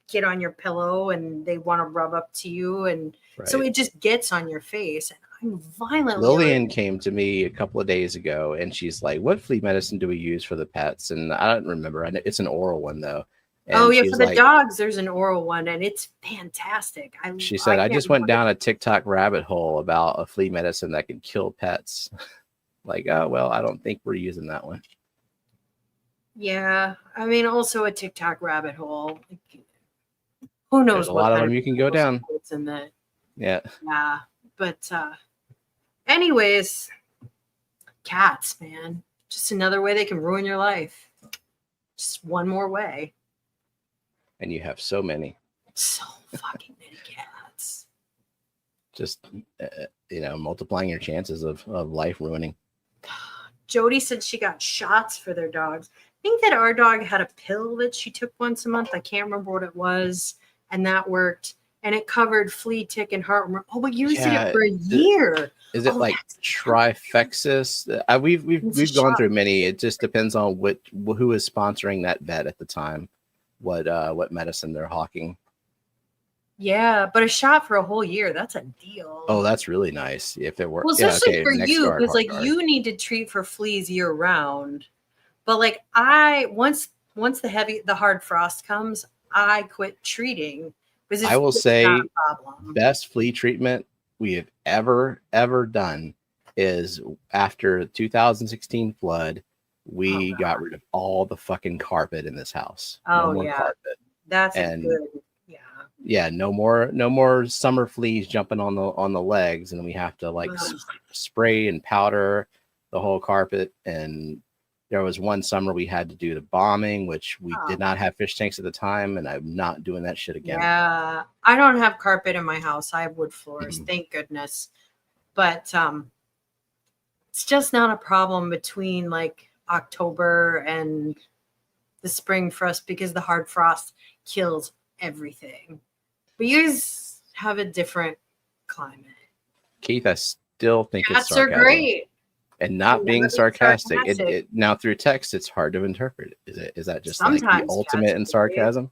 get on your pillow and they want to rub up to you, and so it just gets on your face. I'm violently. Lillian came to me a couple of days ago, and she's like, "What flea medicine do we use for the pets?" And I don't remember. It's an oral one though. And for the dogs, there's an oral one, and it's fantastic. She said, "I just went down a TikTok rabbit hole about a flea medicine that can kill pets." Like, oh well, I don't think we're using that one. Yeah, I mean, also a TikTok rabbit hole. Like, who knows There's a what lot of kind them of you can go down. quotes in that? Yeah. Yeah, but anyways, cats, man, just another way they can ruin your life. Just one more way. And you have so many. So fucking many cats. Just multiplying your chances of life ruining. Jody said she got shots for their dogs. I think that our dog had a pill that she took once a month. I can't remember what it was, and that worked. And it covered flea, tick, and heartworm. Oh, but you used it for a year. Is it like trifexis? We've gone through many. It just depends on who is sponsoring that vet at the time, what medicine they're hawking. Yeah, but a shot for a whole year, that's a deal. Oh, that's really nice. If it works. Well, especially for you, because like you need to treat for fleas year round. But like once the hard frost comes, I quit treating. Because I will say best flea treatment we have ever done is after 2016 flood, we got rid of all the fucking carpet in this house. Oh, no more carpet. That's good. Yeah, no more summer fleas jumping on the legs, and we have to like spray and powder the whole carpet. And there was one summer we had to do the bombing, which we did not have fish tanks at the time, and I'm not doing that shit again. Yeah, I don't have carpet in my house. I have wood floors, thank goodness. But it's just not a problem between like October and the spring for us because the hard frost kills everything. But you guys have a different climate. Keith, I still think cats it's sarcasm. Are great. And not being sarcastic. It now through text, it's hard to interpret. Is that just sometimes like the ultimate in sarcasm?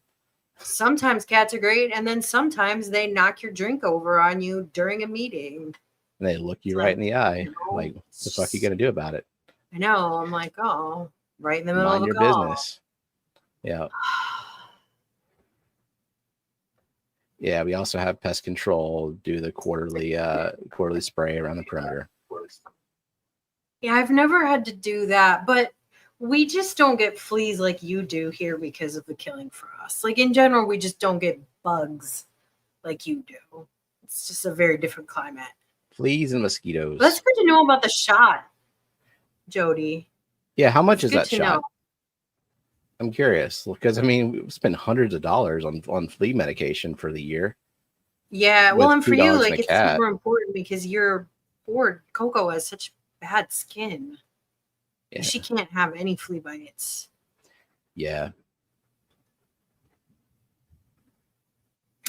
Sometimes cats are great, and then sometimes they knock your drink over on you during a meeting. And they look you right in the eye, like, what the fuck are you gonna do about it? I know. I'm like, oh, right in the middle Mind of your business. Yeah. Yeah, we also have pest control do the quarterly spray around the perimeter. Yeah, I've never had to do that, but we just don't get fleas like you do here because of the killing frost. Like in general, we just don't get bugs like you do. It's just a very different climate. Fleas and mosquitoes. But that's good to know about the shot, Jody. Yeah, how much is that shot? I'm curious because I mean we spend hundreds of dollars on flea medication for the year. Yeah, well, and for you, like it's super important because Coco has such bad skin. Yeah. She can't have any flea bites. Yeah.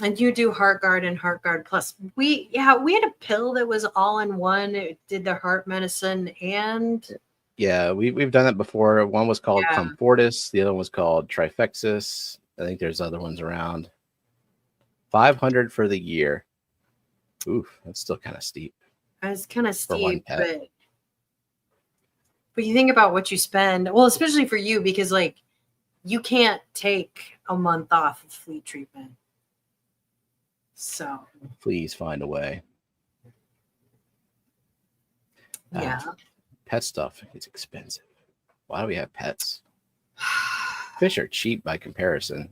And you do HeartGuard and HeartGuard Plus. We had a pill that was all in one. It did the heart medicine and yeah, we've done that before. One was called Comfortis. The other one was called Trifexis. I think there's other ones around. $500 for the year. Oof, that's still kind of steep. It's kind of steep, but you think about what you spend. Well, especially for you, because like you can't take a month off of flea treatment. So please find a way. Yeah. Pet stuff is expensive. Why do we have pets? Fish are cheap by comparison.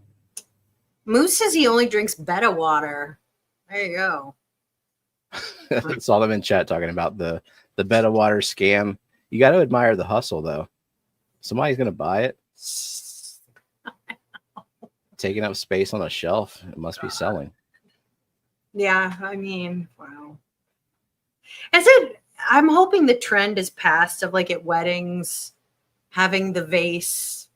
Moose says he only drinks Betta water. There you go. I saw them in chat talking about the Betta water scam. You got to admire the hustle, though. Somebody's going to buy it. Taking up space on a shelf. It must be selling. Yeah, I mean, wow. I'm hoping the trend is past of like at weddings having the vase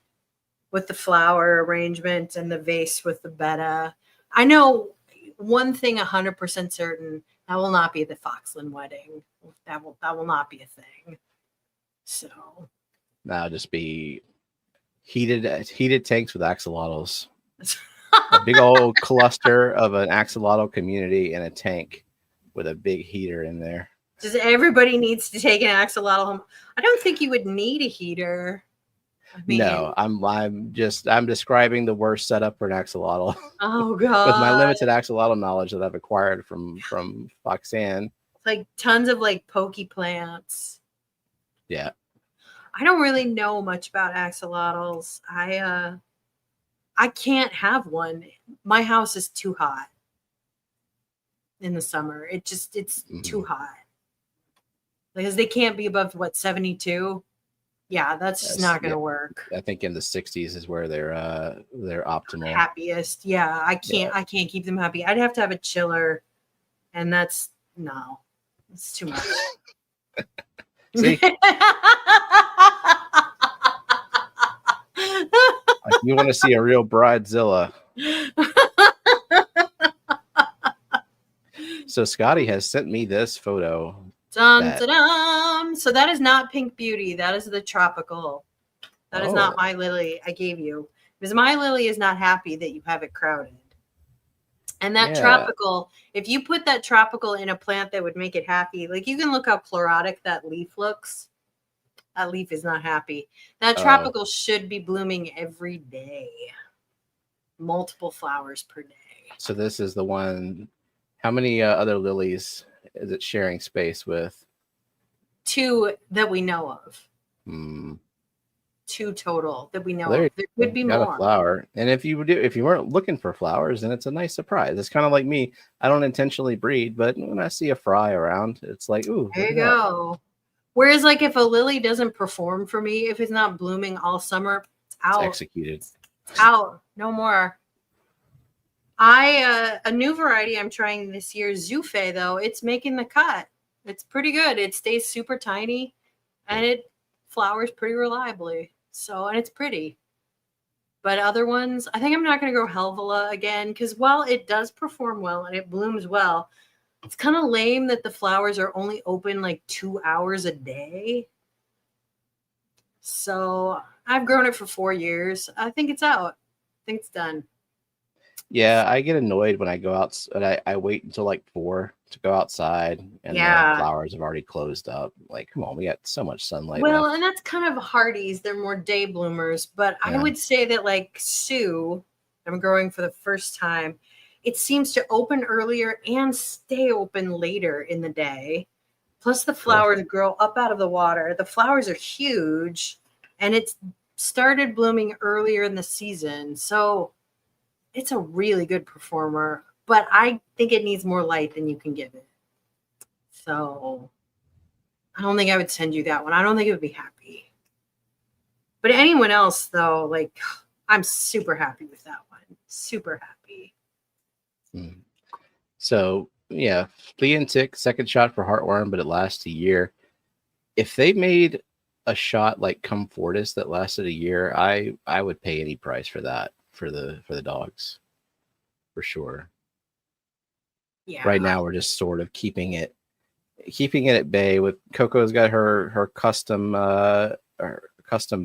with the flower arrangement and the vase with the Betta. I know one thing 100% certain, that will not be the Foxland wedding. That will not be a thing. So that'll just be heated tanks with axolotls. A big old cluster of an axolotl community in a tank with a big heater in there. Does everybody needs to take an axolotl home? I don't think you would need a heater. I mean, no, I'm describing the worst setup for an axolotl. Oh god! With my limited axolotl knowledge that I've acquired from Foxanne. Like tons of like pokey plants. Yeah. I don't really know much about axolotls. I can't have one. My house is too hot in the summer. It's too hot. Because they can't be above what, 72? Yeah, that's just not going to work. I think in the 60s is where they're optimal. Happiest. Yeah, I can't keep them happy. I'd have to have a chiller, and it's too much. See? You want to see a real bridezilla. So Scotty has sent me this photo. Dun, da-dum. So that is not Pink Beauty. That is the tropical. That is not my lily I gave you. Because my lily is not happy that you have it crowded. And that tropical, if you put that tropical in a plant that would make it happy, like you can look how chlorotic that leaf looks. That leaf is not happy. That tropical should be blooming every day. Multiple flowers per day. So this is the one. How many other lilies is it sharing space with? 2 that we know of. 2 total that we know of. There could be more. A flower. And if you weren't looking for flowers, then it's a nice surprise. It's kind of like me. I don't intentionally breed, but when I see a fry around, it's like, ooh. There you go. Whereas, like, if a lily doesn't perform for me, if it's not blooming all summer, it's out. It's executed. It's out. No more. A new variety I'm trying this year, Zoufei, though, it's making the cut. It's pretty good. It stays super tiny, and it flowers pretty reliably. So, and it's pretty. But other ones, I think I'm not going to grow Helvula again because, while it does perform well and it blooms well, it's kind of lame that the flowers are only open like 2 hours a day. So I've grown it for 4 years. I think it's out. I think it's done. Yeah, I get annoyed when I go out and I wait until like 4 to go outside and the flowers have already closed up. Like, come on, we got so much sunlight. Well, and that's kind of hardies. They're more day bloomers. But I would say that like Sue, I'm growing for the first time, it seems to open earlier and stay open later in the day. Plus the flowers grow up out of the water. The flowers are huge and it's started blooming earlier in the season. So it's a really good performer, but I think it needs more light than you can give it. So I don't think I would send you that one. I don't think it would be happy. But anyone else, though, like, I'm super happy with that one. Super happy. So, yeah, flea and tick, second shot for heartworm, but it lasts a year. If they made a shot like Comfortis that lasted a year, I would pay any price for that. For the dogs, for sure. Yeah. Right now we're just sort of keeping it at bay. With Coco's got her custom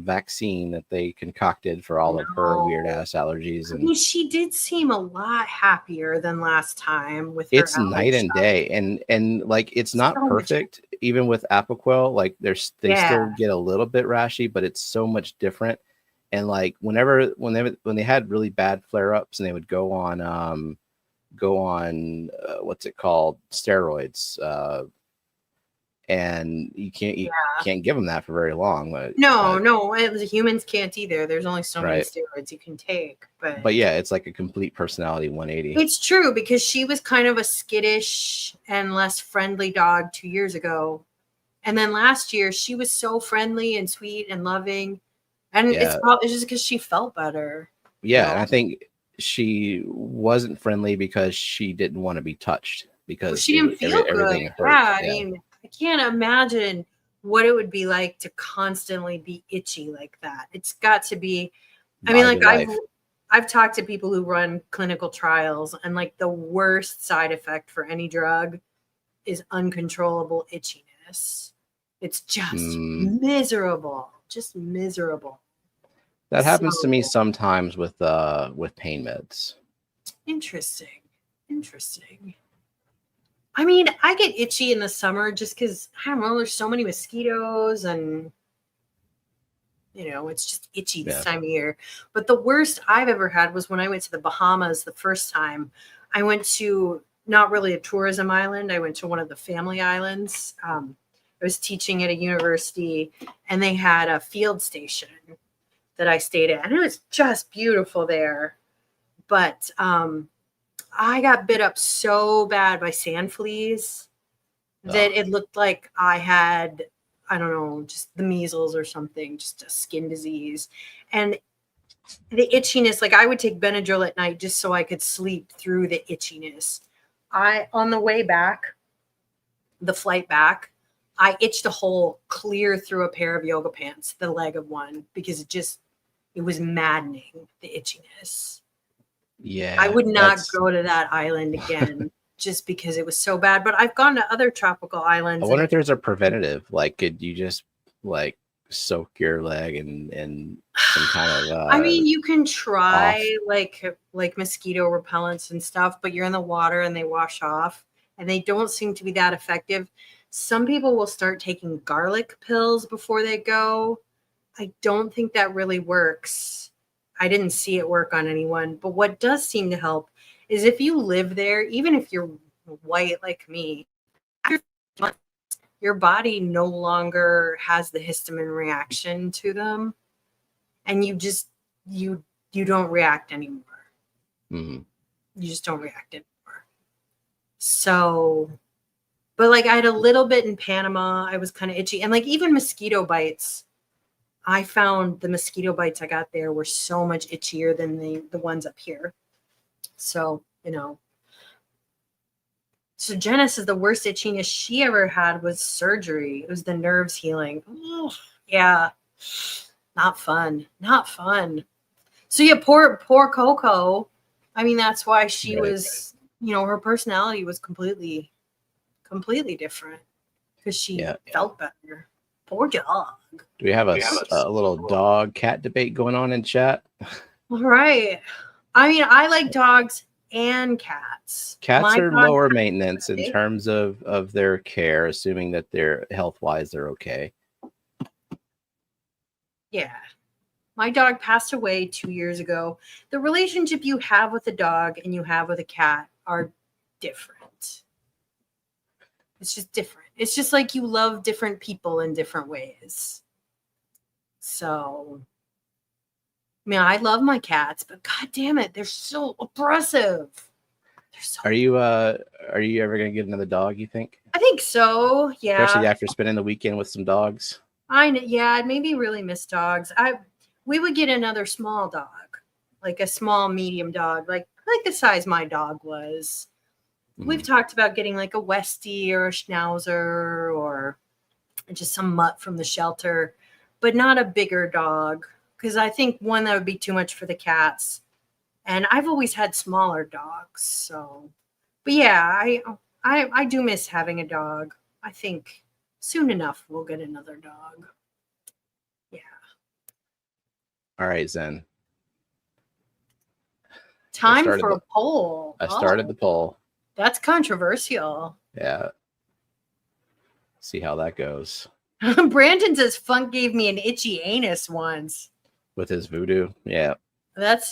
vaccine that they concocted for all of her weird ass allergies. And I mean, she did seem a lot happier than last time with her. It's night and day, and like it's not perfect. Even with Apoquel, like they still get a little bit rashy, but it's so much different. And like when they had really bad flare-ups and they would go on what's it called, steroids, and you can't give them that for very long. No, humans can't either. There's only so many steroids you can take. But yeah, it's like a complete personality 180. It's true because she was kind of a skittish and less friendly dog 2 years ago, and then last year she was so friendly and sweet and loving. And it's probably just because she felt better. Yeah, and I think she wasn't friendly because she didn't want to be touched because she didn't feel good. I mean, I can't imagine what it would be like to constantly be itchy like that. It's got to be. I mean, like I've talked to people who run clinical trials, and like the worst side effect for any drug is uncontrollable itchiness. It's just miserable. Just miserable. That happens to me sometimes with pain meds. Interesting. I mean, I get itchy in the summer just because I don't know. There's so many mosquitoes, and it's just itchy this time of year. But the worst I've ever had was when I went to the Bahamas the first time. I went to not really a tourism island. I went to one of the family islands. I was teaching at a university, and they had a field station that I stayed at, and it was just beautiful there. But I got bit up so bad by sand fleas that it looked like I had, I don't know, just the measles or something, just a skin disease. And the itchiness, like I would take Benadryl at night just so I could sleep through the itchiness. On the way back, the flight back, I itched a hole clear through a pair of yoga pants, the leg of one, because it was maddening, the itchiness. Yeah. I would not go to that island again just because it was so bad. But I've gone to other tropical islands. I wonder if there's a preventative. Like, could you just like soak your leg and some kind of I mean, you can try like mosquito repellents and stuff, but you're in the water and they wash off, and they don't seem to be that effective. Some people will start taking garlic pills before they go. I don't think that really works. I didn't see it work on anyone, but what does seem to help is if you live there, even if you're white like me, your body no longer has the histamine reaction to them, and you don't react anymore. Mm-hmm. You just don't react anymore. So, but like I had a little bit in Panama, I was kind of itchy, and like even mosquito bites, I found the mosquito bites I got there were so much itchier than the ones up here. So, so Janice is the worst itchiness she ever had was surgery. It was the nerves healing. Ugh, yeah. Not fun. Not fun. So yeah, poor Coco. I mean, that's why she was, her personality was completely different because she felt better. Poor dog. Do we have a little dog cat debate going on in chat? All right. I mean, I like dogs and cats. Cats are lower maintenance in terms of their care, assuming that they're health-wise, they're okay. Yeah. My dog passed away 2 years ago. The relationship you have with a dog and you have with a cat are different. It's just different. It's just like you love different people in different ways. So, I mean, I love my cats, but God damn it, they're so oppressive. Are you ever gonna get another dog, you think? I think so, yeah. Especially after spending the weekend with some dogs. I'd maybe really miss dogs. We would get another small dog, like a small medium dog, like the size my dog was. We've talked about getting like a Westie or a Schnauzer or just some mutt from the shelter, but not a bigger dog, because I think one that would be too much for the cats. And I've always had smaller dogs, so. But yeah, I do miss having a dog. I think soon enough we'll get another dog. Yeah. All right, Zen. Time for a poll. I started the poll. That's controversial. Yeah. See how that goes. Brandon says Funk gave me an itchy anus once. With his voodoo. Yeah. That's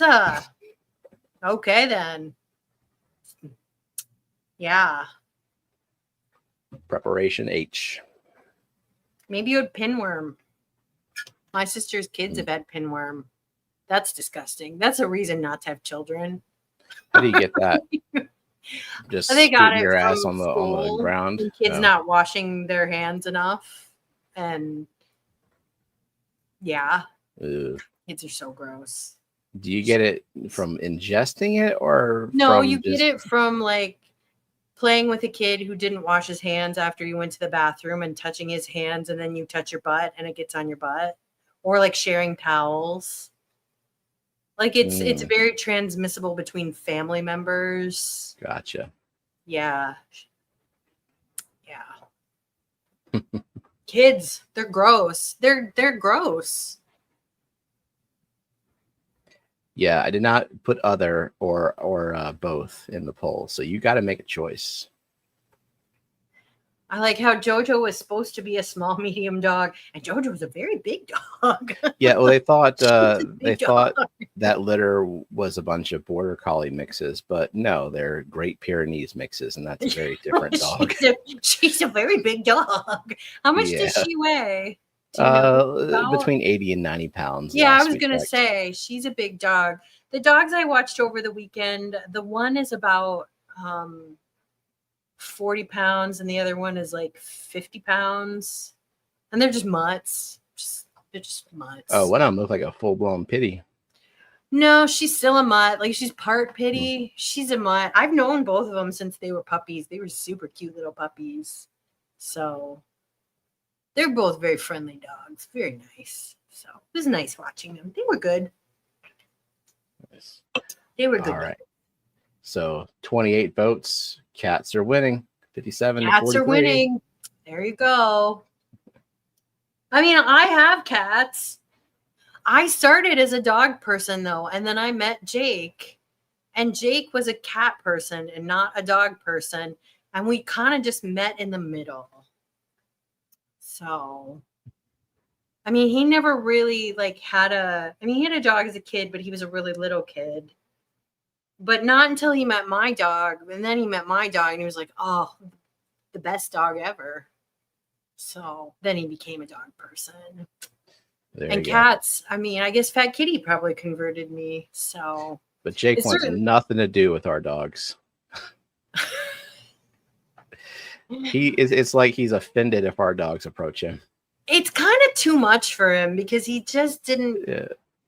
okay then. Yeah. Preparation H. Maybe you had pinworm. My sister's kids have had pinworm. That's disgusting. That's a reason not to have children. How do you get that? Just they got your ass on the ground. And kids not washing their hands enough. And yeah. Ugh. Kids are so gross. Do you get it from ingesting it or no? You get it from like playing with a kid who didn't wash his hands after you went to the bathroom and touching his hands, and then you touch your butt and it gets on your butt, or like sharing towels. Like it's very transmissible between family members. Gotcha. Yeah. Yeah. Kids, they're gross. They're gross. Yeah, I did not put other or both in the poll, so you got to make a choice. I like how Jojo was supposed to be a small, medium dog, and Jojo was a very big dog. Yeah, well, they thought Big dog. that litter was a bunch of border collie mixes, but no, they're Great Pyrenees mixes, and that's a very different dog. She's a very big dog. How much does she weigh? Do you know? Between 80 and 90 pounds. Yeah, I was gonna say she's a big dog. The dogs I watched over the weekend, the one is about 40 pounds, and the other one is like 50 pounds, and they're just mutts. They're just mutts. Oh, one of them looked like a full-blown pitty. No, she's still a mutt. Like, she's part pitty. She's a mutt. I've known both of them since they were puppies. They were super cute little puppies. So they're both very friendly dogs. Very nice. So it was nice watching them. They were good. Nice. They were good. All right. So 28 votes. Cats are winning. 57 to 43. Cats are winning. There you go. I mean, I have cats. I started as a dog person, though, and then I met Jake. And Jake was a cat person and not a dog person. And we kind of just met in the middle. So, I mean, he never really he had a dog as a kid, but he was a really little kid. But not until he met my dog. And then he met my dog and he was like, oh, the best dog ever. So then he became a dog person. And cats, I mean, I guess Fat Kitty probably converted me. So, but Jake wants nothing to do with our dogs. It's like he's offended if our dogs approach him. It's kind of too much for him because he just didn't. Yeah.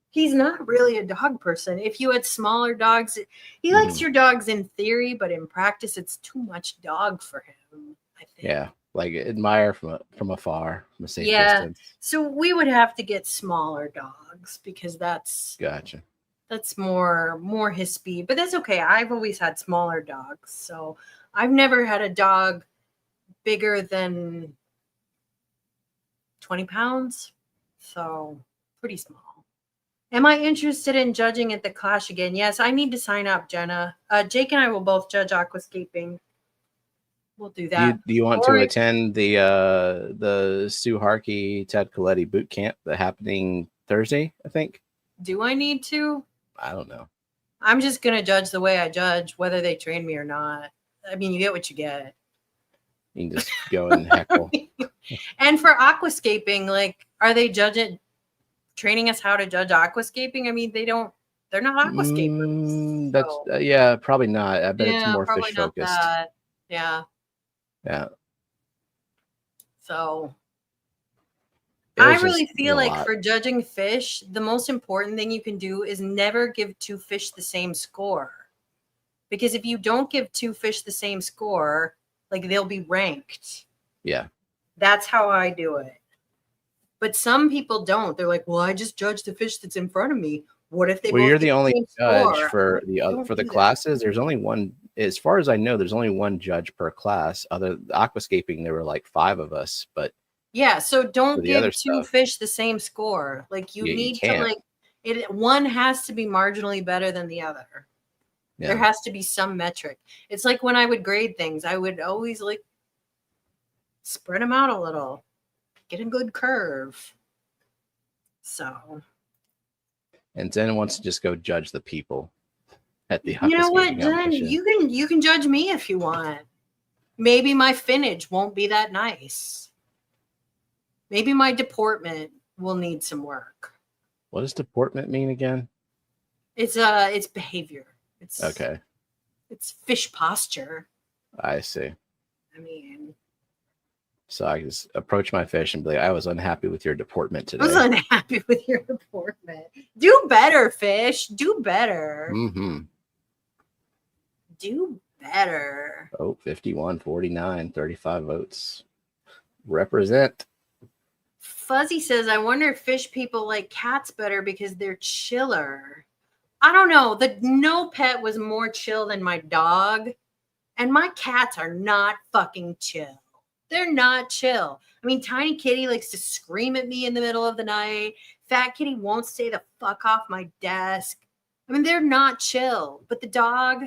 He's not really a dog person. If you had smaller dogs, he likes your dogs in theory, but in practice, it's too much dog for him, I think. Yeah, like admire from afar, from a safe distance. So we would have to get smaller dogs because that's gotcha. That's more his speed, but that's okay. I've always had smaller dogs, so I've never had a dog bigger than 20 pounds, so pretty small. Am I interested in judging at the Clash again? Yes, I need to sign up, Jenna. Jake and I will both judge aquascaping. We'll do that. Do you want to attend the Sue Harkey, Ted Coletti boot camp that's happening Thursday, I think? Do I need to? I don't know. I'm just going to judge the way I judge, whether they train me or not. I mean, you get what you get. You can just go and heckle. And for aquascaping, like, are they training us how to judge aquascaping? I mean, they're not aquascapers. That's yeah, probably not. I bet it's more fish focused. Yeah. So I really feel like for judging fish, the most important thing you can do is never give two fish the same score. Because if you don't give two fish the same score, like, they'll be ranked. Yeah. That's how I do it. But some people don't. They're like, well, I just judge the fish that's in front of me. What if they Well, you're the only judge for the classes. There's only one, as far as I know, there's only one judge per class. Other aquascaping, there were like 5 of us, but yeah, so don't give two fish the same score. Like, you need to one has to be marginally better than the other. Yeah. There has to be some metric. It's like when I would grade things, I would always like spread them out a little. Get a good curve. So. And Jen wants to just go judge the people at the. You know what, Jen? You can judge me if you want. Maybe my finnage won't be that nice. Maybe my deportment will need some work. What does deportment mean again? It's behavior. It's okay. It's fish posture. I see. I mean. So I just approach my fish and be like, I was unhappy with your deportment today. I was unhappy with your deportment. Do better, fish. Do better. Mm-hmm. Do better. Oh, 51, 49, 35 votes. Represent. Fuzzy says, I wonder if fish people like cats better because they're chiller. I don't know. The no pet was more chill than my dog. And my cats are not fucking chill. They're not chill. I mean, Tiny Kitty likes to scream at me in the middle of the night. Fat Kitty won't stay the fuck off my desk. I mean, they're not chill. But the dog,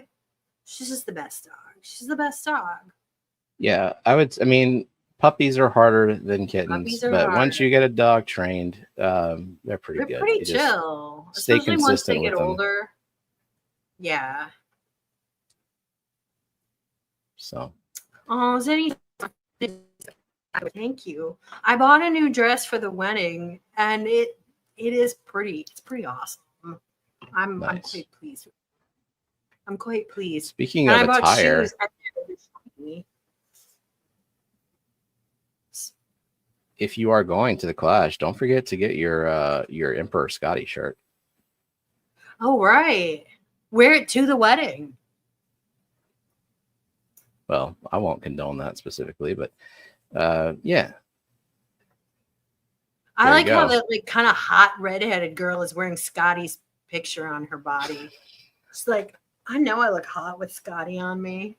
she's just the best dog. She's the best dog. Yeah, I mean, puppies are harder than kittens, but once you get a dog trained, they're pretty good. Pretty You just chill, stay especially once they consistent get with them. older. Yeah. So. Oh, is anything? Thank you. I bought a new dress for the wedding, and it is pretty. It's pretty awesome. I'm quite pleased. I'm quite pleased. Speaking of attire, if you are going to the Clash, don't forget to get your Emperor Scotty shirt. Oh, right. Wear it to the wedding. Well, I won't condone that specifically, but yeah. I like how that like kind of hot redheaded girl is wearing Scotty's picture on her body. It's like, I know I look hot with Scotty on me.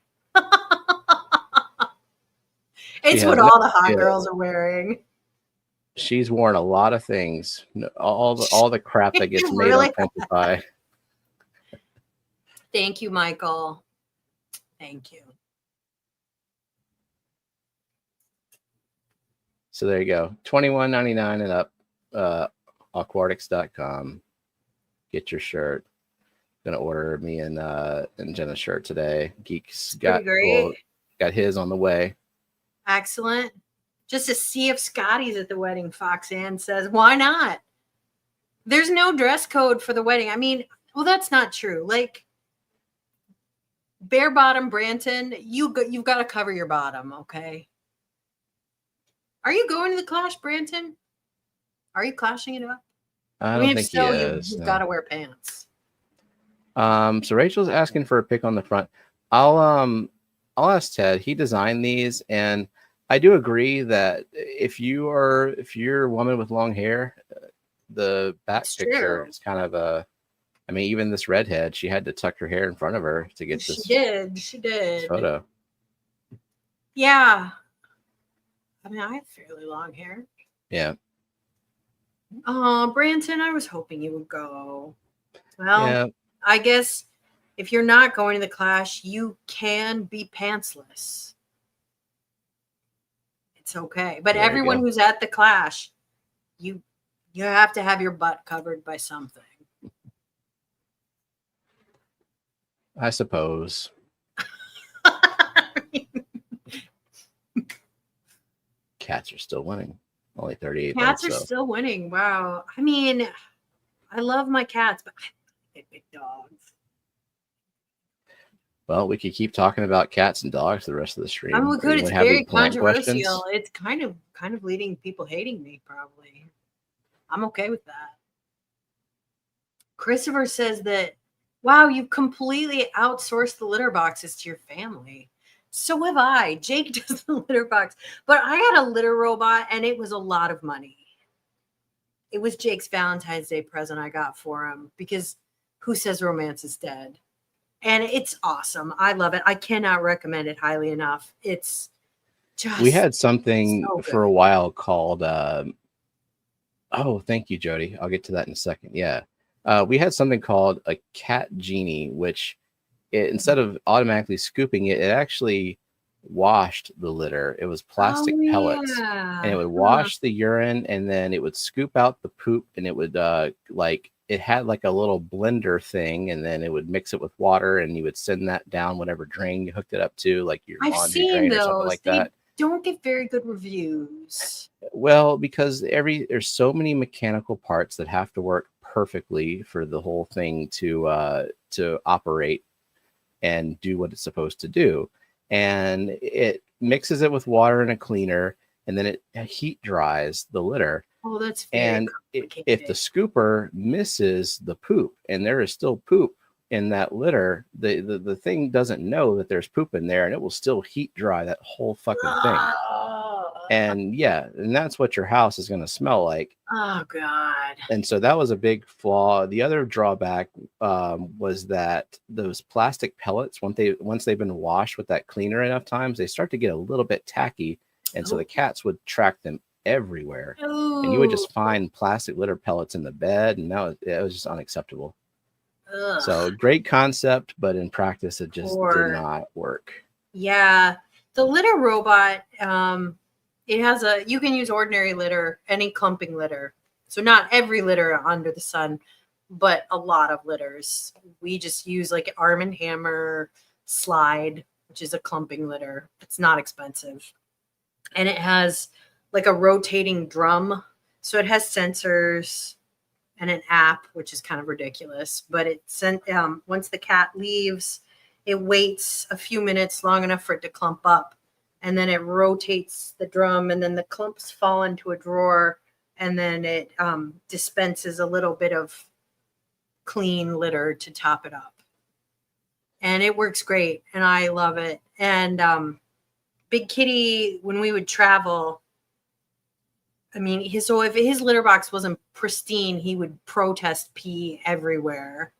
It's what all the hot girls are wearing. She's worn a lot of things. All the crap that gets made on Identify. Thank you, Michael. Thank you. So there you go. $21.99 and up. Aquatics.com. Get your shirt. Gonna order me and Jenna's shirt today. Geeks got his on the way. Excellent. Just to see if Scotty's at the wedding, Foxanne says, why not? There's no dress code for the wedding. I mean, well, that's not true. Like bare bottom Branton, you've got to cover your bottom, okay? Are you going to the Clash, Branton? Are you clashing it up? I don't think he is. You've got to wear pants. So Rachel's asking for a pic on the front. I'll ask Ted. He designed these, and I do agree that if you're a woman with long hair, the back picture is kind of a. I mean, even this redhead, she had to tuck her hair in front of her to get this. She did. Photo. Yeah. I mean, I have fairly long hair. Yeah. Oh, Branton, I was hoping you would go. Well, yeah. I guess if you're not going to the Clash, you can be pantsless. It's okay. But everyone who's at the Clash, you have to have your butt covered by something. I suppose. Cats are still winning. Only 38. Cats are still winning. Wow. I mean, I love my cats, but I hate big dogs. Well, we could keep talking about cats and dogs the rest of the stream. I mean, we could. It's very controversial. It's kind of leading people hating me, probably. I'm okay with that. Christopher says that, wow, you've completely outsourced the litter boxes to your family. So have I. Jake does the litter box, but I got a litter robot, and it was a lot of money. It was Jake's Valentine's Day present I got for him, because who says romance is dead? And it's awesome. I love it. I cannot recommend it highly enough. It's just. We had something for a while called. Oh, thank you, Jody. I'll get to that in a second. Yeah. We had something called a cat genie, which instead of automatically scooping it, it actually washed the litter. It was plastic pellets, and it would wash the urine, and then it would scoop out the poop, and it would it had like a little blender thing, and then it would mix it with water, and you would send that down whatever drain you hooked it up to, like your laundry drain or something like that. Don't get very good reviews. Well, because there's so many mechanical parts that have to work perfectly for the whole thing to operate and do what it's supposed to do. And it mixes it with water and a cleaner, and then it heat dries the litter. Oh, that's and if the scooper misses the poop, and there is still poop in that litter, the thing doesn't know that there's poop in there, and it will still heat dry that whole fucking thing. And and that's what your house is going to smell like. Oh God. And so that was a big flaw. The other drawback was that those plastic pellets, once they've been washed with that cleaner enough times, they start to get a little bit tacky, and so the cats would track them everywhere. Ooh. And you would just find plastic litter pellets in the bed, and it was just unacceptable. Ugh. So great concept, but in practice it just did not work. Yeah. The litter robot, it has you can use ordinary litter, any clumping litter. So not every litter under the sun, but a lot of litters. We just use like Arm & Hammer slide, which is a clumping litter. It's not expensive. And it has like a rotating drum. So it has sensors and an app, which is kind of ridiculous. But it sent once the cat leaves, it waits a few minutes, long enough for it to clump up, and then it rotates the drum, and then the clumps fall into a drawer, and then it dispenses a little bit of clean litter to top it up. And it works great, and I love it. And Big Kitty, when we would travel, I mean, if his litter box wasn't pristine, he would protest pee everywhere.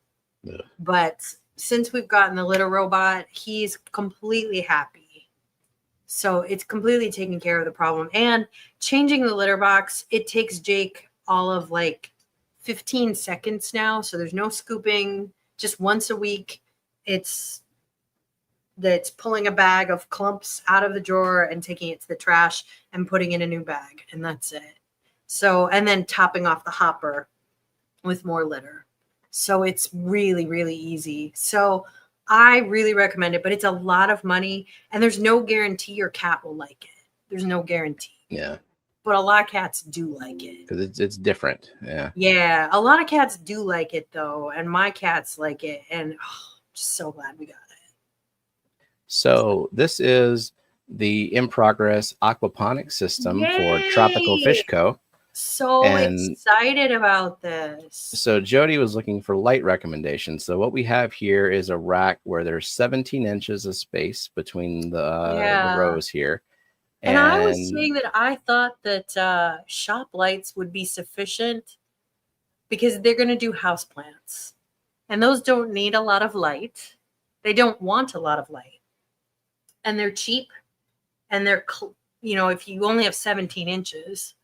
Yeah. But since we've gotten the litter robot, he's completely happy. So it's completely taking care of the problem. And changing the litter box, it takes Jake all of like 15 seconds now. So there's no scooping, just once a week. It's pulling a bag of clumps out of the drawer and taking it to the trash and putting in a new bag. And that's it. So, and then topping off the hopper with more litter. So it's really, really easy. So I really recommend it, but it's a lot of money and there's no guarantee your cat will like it. There's no guarantee. Yeah. But a lot of cats do like it. Because it's different. Yeah. Yeah. A lot of cats do like it though. And my cats like it. And just so glad we got it. So this is the in progress aquaponics system for Tropical Fish Co. So excited about this. So Jody was looking for light recommendations. So what we have here is a rack where there's 17 inches of space between the rows here. And I was saying that I thought that shop lights would be sufficient because they're going to do houseplants. And those don't need a lot of light. They don't want a lot of light. And they're cheap. And they're, if you only have 17 inches,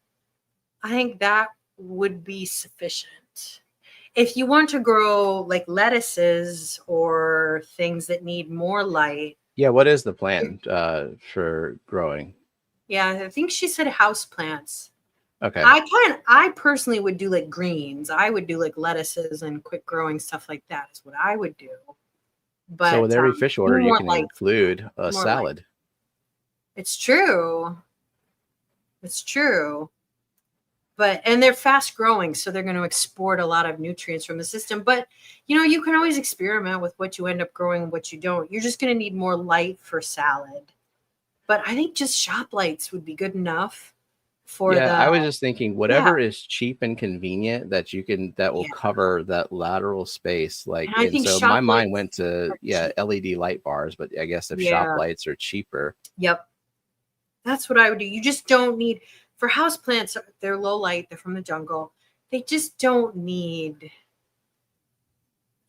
I think that would be sufficient. If you want to grow like lettuces or things that need more light. Yeah, what is the plan for growing? Yeah, I think she said house plants. Okay. I personally would do like greens. I would do like lettuces and quick growing stuff like that is what I would do. But so with every fish order, you can include a salad. Light. It's true. It's true. And they're fast growing, so they're going to export a lot of nutrients from the system. But, you can always experiment with what you end up growing and what you don't. You're just going to need more light for salad. But I think just shop lights would be good enough for I was just thinking whatever is cheap and convenient that will cover that lateral space. So my mind went to LED light bars, but I guess if shop lights are cheaper. Yep. That's what I would do. You just don't need, for houseplants, they're low light, they're from the jungle. They just don't need,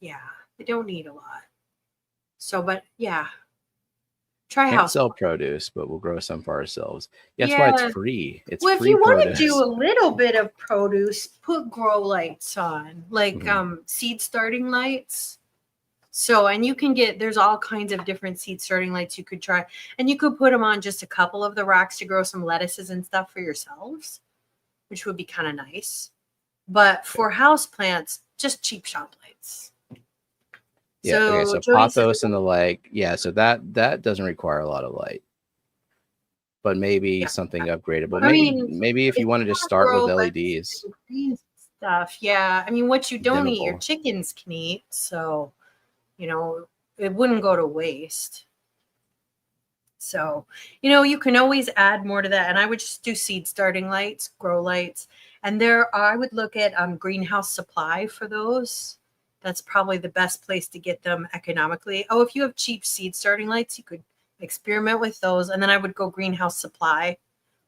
they don't need a lot. So, but try Can't sell produce, but we'll grow some for ourselves. That's why it's free. It's free. If you want to do a little bit of produce, put grow lights on, like seed starting lights. So, and you can there's all kinds of different seed starting lights you could try. And you could put them on just a couple of the racks to grow some lettuces and stuff for yourselves, which would be kind of nice. But for house plants, just cheap shop lights. Yeah, so pothos and the like. Yeah, so that doesn't require a lot of light. But maybe something upgradable. Maybe if you want to just start with LEDs. Stuff. Yeah. I mean, what you don't eat, your chickens can eat. So it wouldn't go to waste. So, you can always add more to that. And I would just do seed starting lights, grow lights. And I would look at Greenhouse Supply for those. That's probably the best place to get them economically. Oh, if you have cheap seed starting lights, you could experiment with those. And then I would go Greenhouse Supply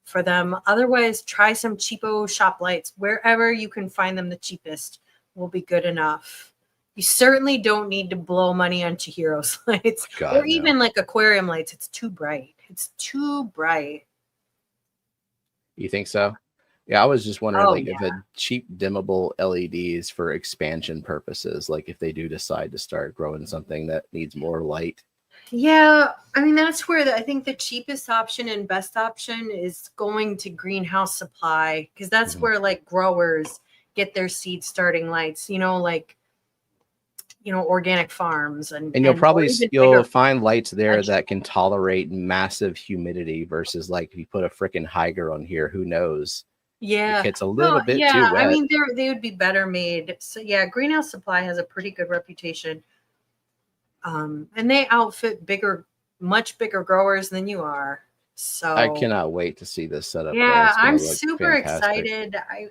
for them. Otherwise, try some cheapo shop lights. Wherever you can find them the cheapest will be good enough. You certainly don't need to blow money on Chihiro's lights or even like aquarium lights. It's too bright. It's too bright. You think so? Yeah, I was just wondering if a cheap dimmable LEDs for expansion purposes, like if they do decide to start growing something that needs more light. Yeah, I mean that's where I think the cheapest option and best option is going to greenhouse supply, because that's where like growers get their seed starting lights, like organic farms and you'll probably bigger find lights there that can tolerate massive humidity versus like if you put a freaking Higer on here, who knows? Yeah, it gets a little bit too wet. I mean they would be better made. So yeah, greenhouse supply has a pretty good reputation. And they outfit much bigger growers than you are. So I cannot wait to see this setup. Yeah, I'm super excited. I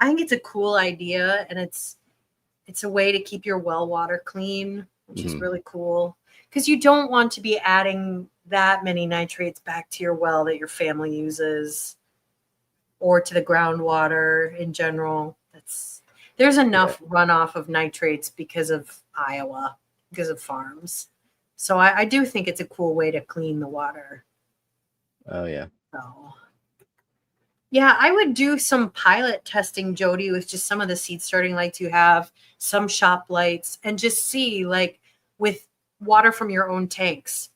think it's a cool idea, and it's a way to keep your well water clean, which is really cool, because you don't want to be adding that many nitrates back to your well that your family uses, or to the groundwater in general. There's enough runoff of nitrates because of Iowa, because of farms. So I do think it's a cool way to clean the water. Oh yeah. So yeah, I would do some pilot testing, Jody, with just some of the seed starting lights you have, some shop lights, and just see, like, with water from your own tanks,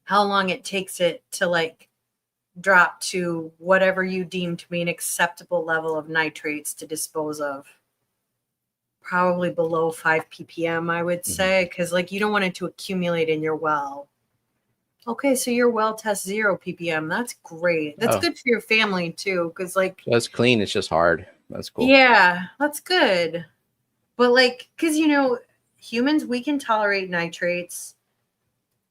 how long it takes it to like drop to whatever you deem to be an acceptable level of nitrates to dispose of. Probably below 5 ppm, I would say, because like you don't want it to accumulate in your well. Okay, so your well tests 0 ppm. That's great. That's good for your family too, because like that's clean. It's just hard. That's cool. Yeah, that's good. But like, because humans, we can tolerate nitrates,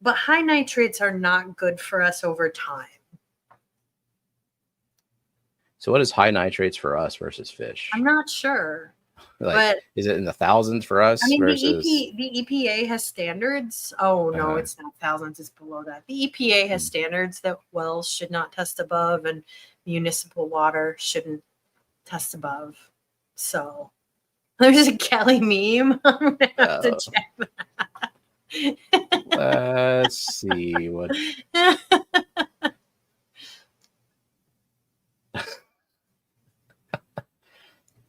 but high nitrates are not good for us over time. So what is high nitrates for us versus fish? I'm not sure. Like, but is it in the thousands for us? I mean, versus... the EPA has standards. Oh, no, it's not thousands. It's below that. The EPA has standards that wells should not test above and municipal water shouldn't test above. So there's a Kelley meme. I'm going to have to check that. Let's see what...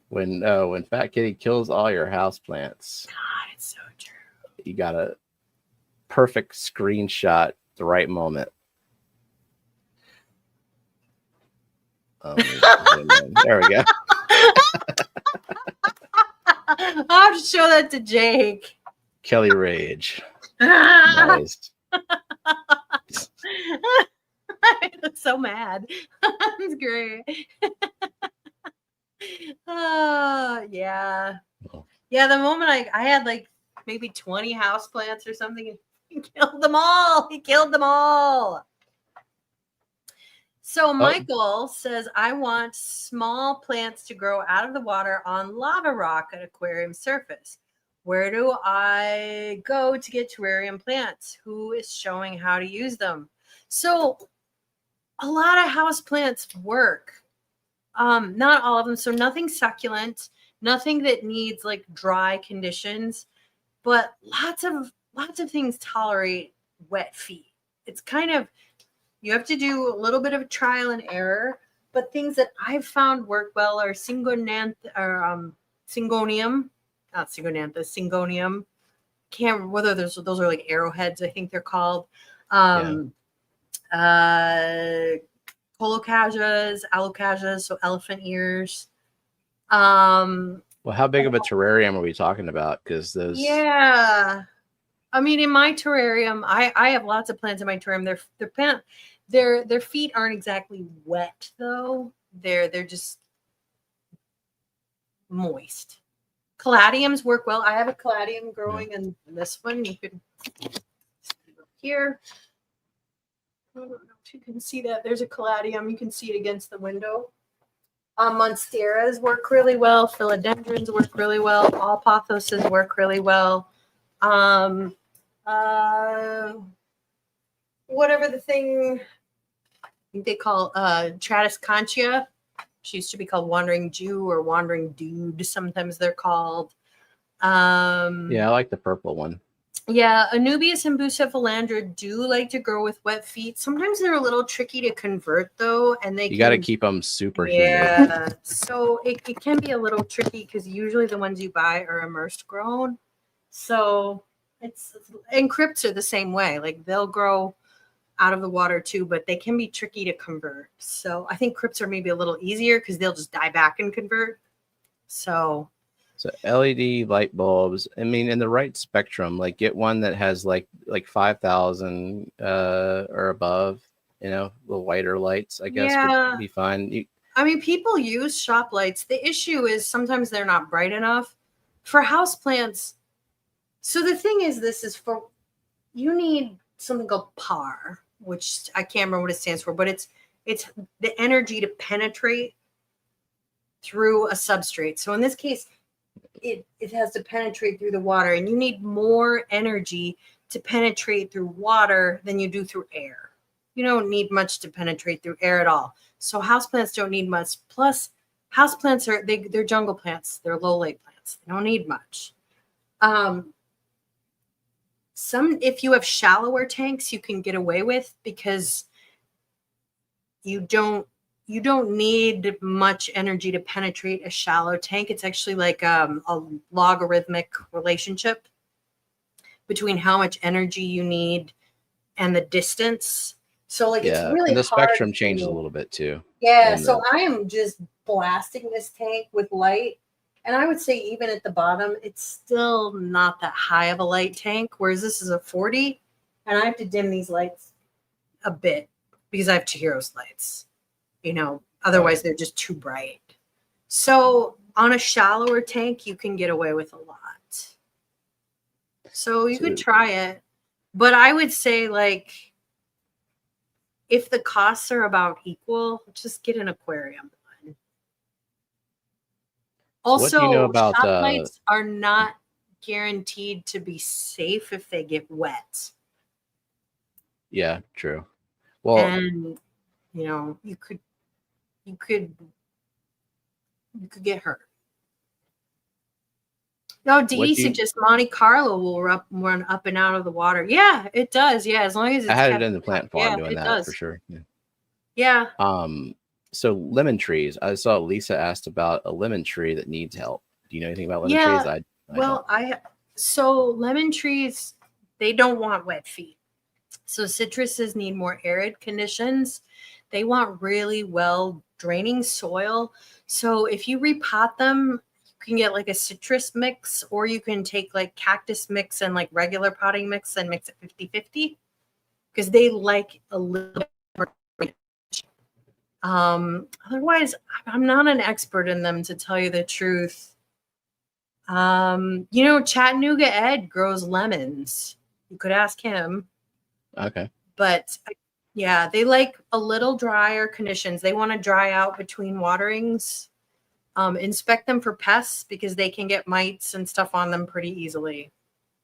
when Fat Kitty kills all your house plants. God, it's so true. You got a perfect screenshot at the right moment. There we go. I'll have to show that to Jake. Kelley Rage. Nice. I'm so mad. It's great. Yeah. Yeah, the moment I had like maybe 20 houseplants or something, he killed them all. He killed them all. So Michael says, I want small plants to grow out of the water on lava rock at aquarium surface. Where do I go to get terrarium plants? Who is showing how to use them? So a lot of house plants work. Not all of them. So nothing succulent, nothing that needs like dry conditions, but lots of things tolerate wet feet. It's kind of, you have to do a little bit of trial and error, but things that I've found work well are syngonium. Can't remember whether those are like arrowheads, I think they're called. Colocasia, alocasia, so elephant ears. Well, how big of a terrarium are we talking about? Because those. Yeah, I mean, in my terrarium, I have lots of plants in my terrarium. Their feet aren't exactly wet though. They're just moist. Caladiums work well. I have a caladium growing in this one. You can see up here. I don't know if you can see that. There's a caladium. You can see it against the window. Monsteras work really well. Philodendrons work really well. All pothoses work really well. Whatever the thing I think they call Tratus conchia. She used to be called Wandering Jew or Wandering Dude. Sometimes they're called. Yeah, I like the purple one. Yeah, Anubias and Bucephalandra do like to grow with wet feet. Sometimes they're a little tricky to convert, though, and you got to keep them super humid. Yeah, so it can be a little tricky because usually the ones you buy are immersed grown. So And crypts are the same way. Like they'll grow out of the water too, but they can be tricky to convert. So I think crypts are maybe a little easier because they'll just die back and convert. So LED light bulbs, I mean, in the right spectrum, like get one that has like 5,000 or above, you know, the whiter lights, I guess would be fine. I mean, people use shop lights. The issue is sometimes they're not bright enough for houseplants. So the thing is, you need something called PAR, which I can't remember what it stands for, but it's the energy to penetrate through a substrate. So in this case, it has to penetrate through the water, and you need more energy to penetrate through water than you do through air. You don't need much to penetrate through air at all. So houseplants don't need much. Plus, houseplants they're jungle plants. They're low light plants. They don't need much. If you have shallower tanks, you can get away with because you don't need much energy to penetrate a shallow tank. It's actually like a logarithmic relationship between how much energy you need and the distance. So like it's really and the hard spectrum changes a little bit too. Yeah, so I am just blasting this tank with light. And I would say even at the bottom, it's still not that high of a light tank, whereas this is a 40. And I have to dim these lights a bit because I have Chihiro's lights. You know, otherwise they're just too bright. So on a shallower tank, you can get away with a lot. So you could try it. But I would say, like, if the costs are about equal, just get an aquarium one. Also, what do you know about shop lights are not guaranteed to be safe if they get wet. Yeah, true. Well, and you know, you could get hurt. No, Dee suggests Monte Carlo will run up and out of the water. Yeah, it does. Yeah, as long as it's I had it in the plant farm doing that does. for sure. Yeah. So lemon trees. I saw Lisa asked about a lemon tree that needs help. Do you know anything about lemon trees? So lemon trees, they don't want wet feet. So citruses need more arid conditions. They want really well draining soil. So if you repot them, you can get like a citrus mix, or you can take like cactus mix and like regular potting mix and mix it 50-50 because they like a little bit more. Otherwise, I'm not an expert in them, to tell you the truth. You know, Chattanooga Ed grows lemons. You could ask him. Okay. But yeah, they like a little drier conditions. They want to dry out between waterings. Inspect them for pests because they can get mites and stuff on them pretty easily.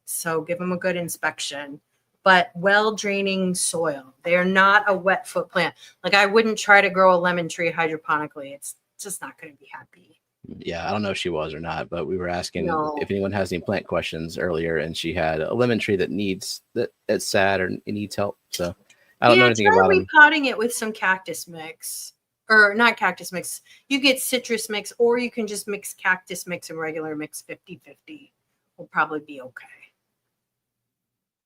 So give them a good inspection. But well-draining soil. They are not a wet foot plant. Like I wouldn't try to grow a lemon tree hydroponically. It's just not going to be happy. Yeah, I don't know if she was or not, but we were asking if anyone has any plant questions earlier, and she had a lemon tree that's sad or it needs help. So I don't know anything about it. Repotting it with some cactus mix, or not cactus mix. You get citrus mix, or you can just mix cactus mix and regular mix 50-50. Will probably be okay.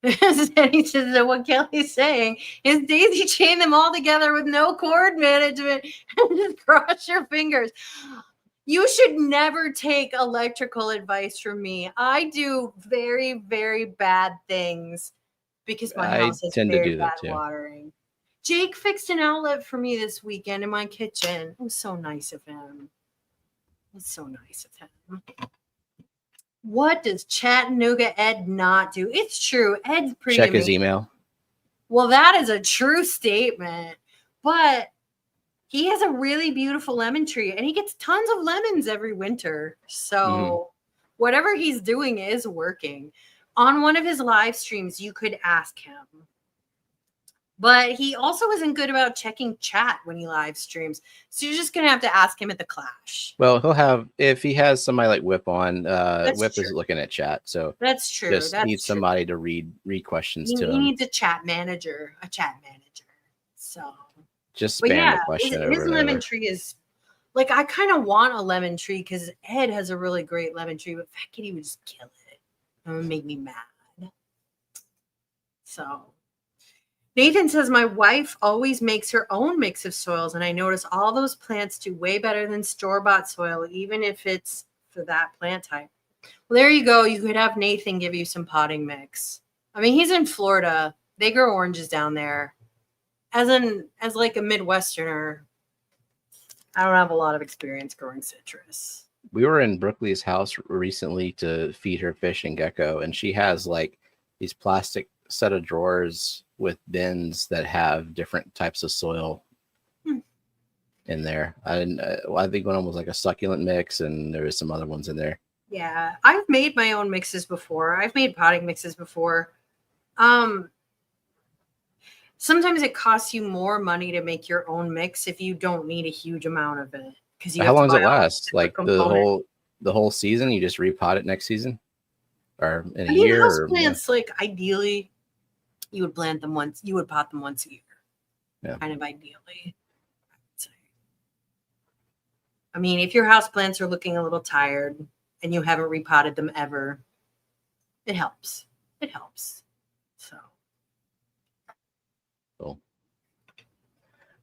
He says what Kelly's saying is daisy chain them all together with no cord management and just cross your fingers. You should never take electrical advice from me. I do very, very bad things because my house has very bad watering. Jake fixed an outlet for me this weekend in my kitchen. It was so nice of him. What does Chattanooga Ed not do? It's true. Ed's pretty Check amazing. His email. Well, that is a true statement. But he has a really beautiful lemon tree, and he gets tons of lemons every winter. So whatever he's doing is working. On one of his live streams, you could ask him. But he also isn't good about checking chat when he live streams. So you're just going to have to ask him at the Clash. Well, he'll have, if he has somebody like Whip on, Whip is looking at chat. So that's true. Just needs somebody to read questions to him. He needs a chat manager. So just spam the question over. His lemon tree is like, I kind of want a lemon tree because Ed has a really great lemon tree, but Fat Kitty would just kill it. It would make me mad. So Nathan says, my wife always makes her own mix of soils, and I notice all those plants do way better than store-bought soil, even if it's for that plant type. Well, there you go. You could have Nathan give you some potting mix. I mean, he's in Florida. They grow oranges down there. As like a Midwesterner, I don't have a lot of experience growing citrus. We were in Brooklyn's house recently to feed her fish and gecko, and she has like these plastic set of drawers with bins that have different types of soil in there. I think one of them was like a succulent mix, and there was some other ones in there. Yeah, I've made my own mixes before. I've made potting mixes before. Sometimes it costs you more money to make your own mix if you don't need a huge amount of it. Because how long does it last? Like the whole season? You just repot it next season, or in a year? House plants, like ideally, you would plant them once. You would pot them once a year. Yeah. Kind of ideally, I would say. I mean, if your house plants are looking a little tired and you haven't repotted them ever, it helps. It helps. So. Cool.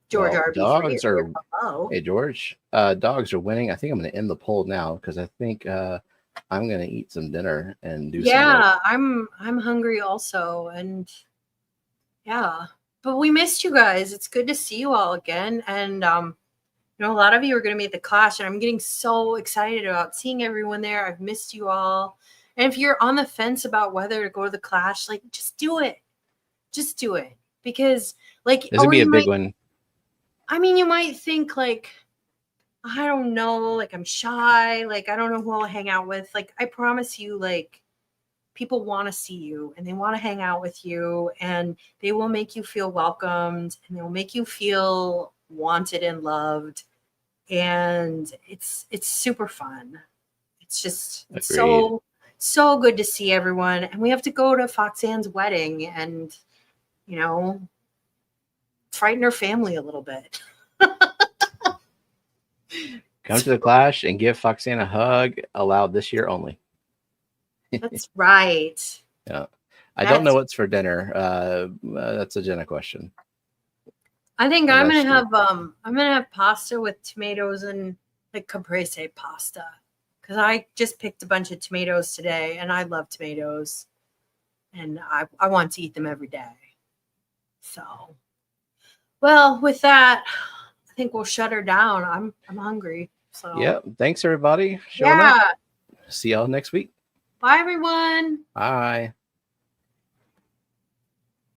George, well, dogs are. Hello. Hey, George. Dogs are winning. I think I'm going to end the poll now because I think I'm going to eat some dinner and do. Yeah, I'm hungry also, and yeah. But we missed you guys. It's good to see you all again, and a lot of you are going to be at the Clash, and I'm getting so excited about seeing everyone there. I've missed you all, and if you're on the fence about whether to go to the Clash, like just do it. Just do it. Because like this would be a big one. I mean, you might think like, I don't know, like I'm shy, like I don't know who I'll hang out with. Like I promise you, like people want to see you and they want to hang out with you, and they will make you feel welcomed, and they'll make you feel wanted and loved. And it's super fun. It's just so good to see everyone. And we have to go to Foxanne's wedding and frighten her family a little bit. Come to the Clash and give Foxanne a hug. Allowed this year only. That's right. Yeah, I don't know what's for dinner. That's a Jenna question. I think I'm gonna have pasta with tomatoes and like caprese pasta, because I just picked a bunch of tomatoes today, and I love tomatoes, and I want to eat them every day. So, well, with that, I think we'll shut her down. I'm hungry. So yeah, thanks everybody showing up. See y'all next week. Bye everyone. Bye.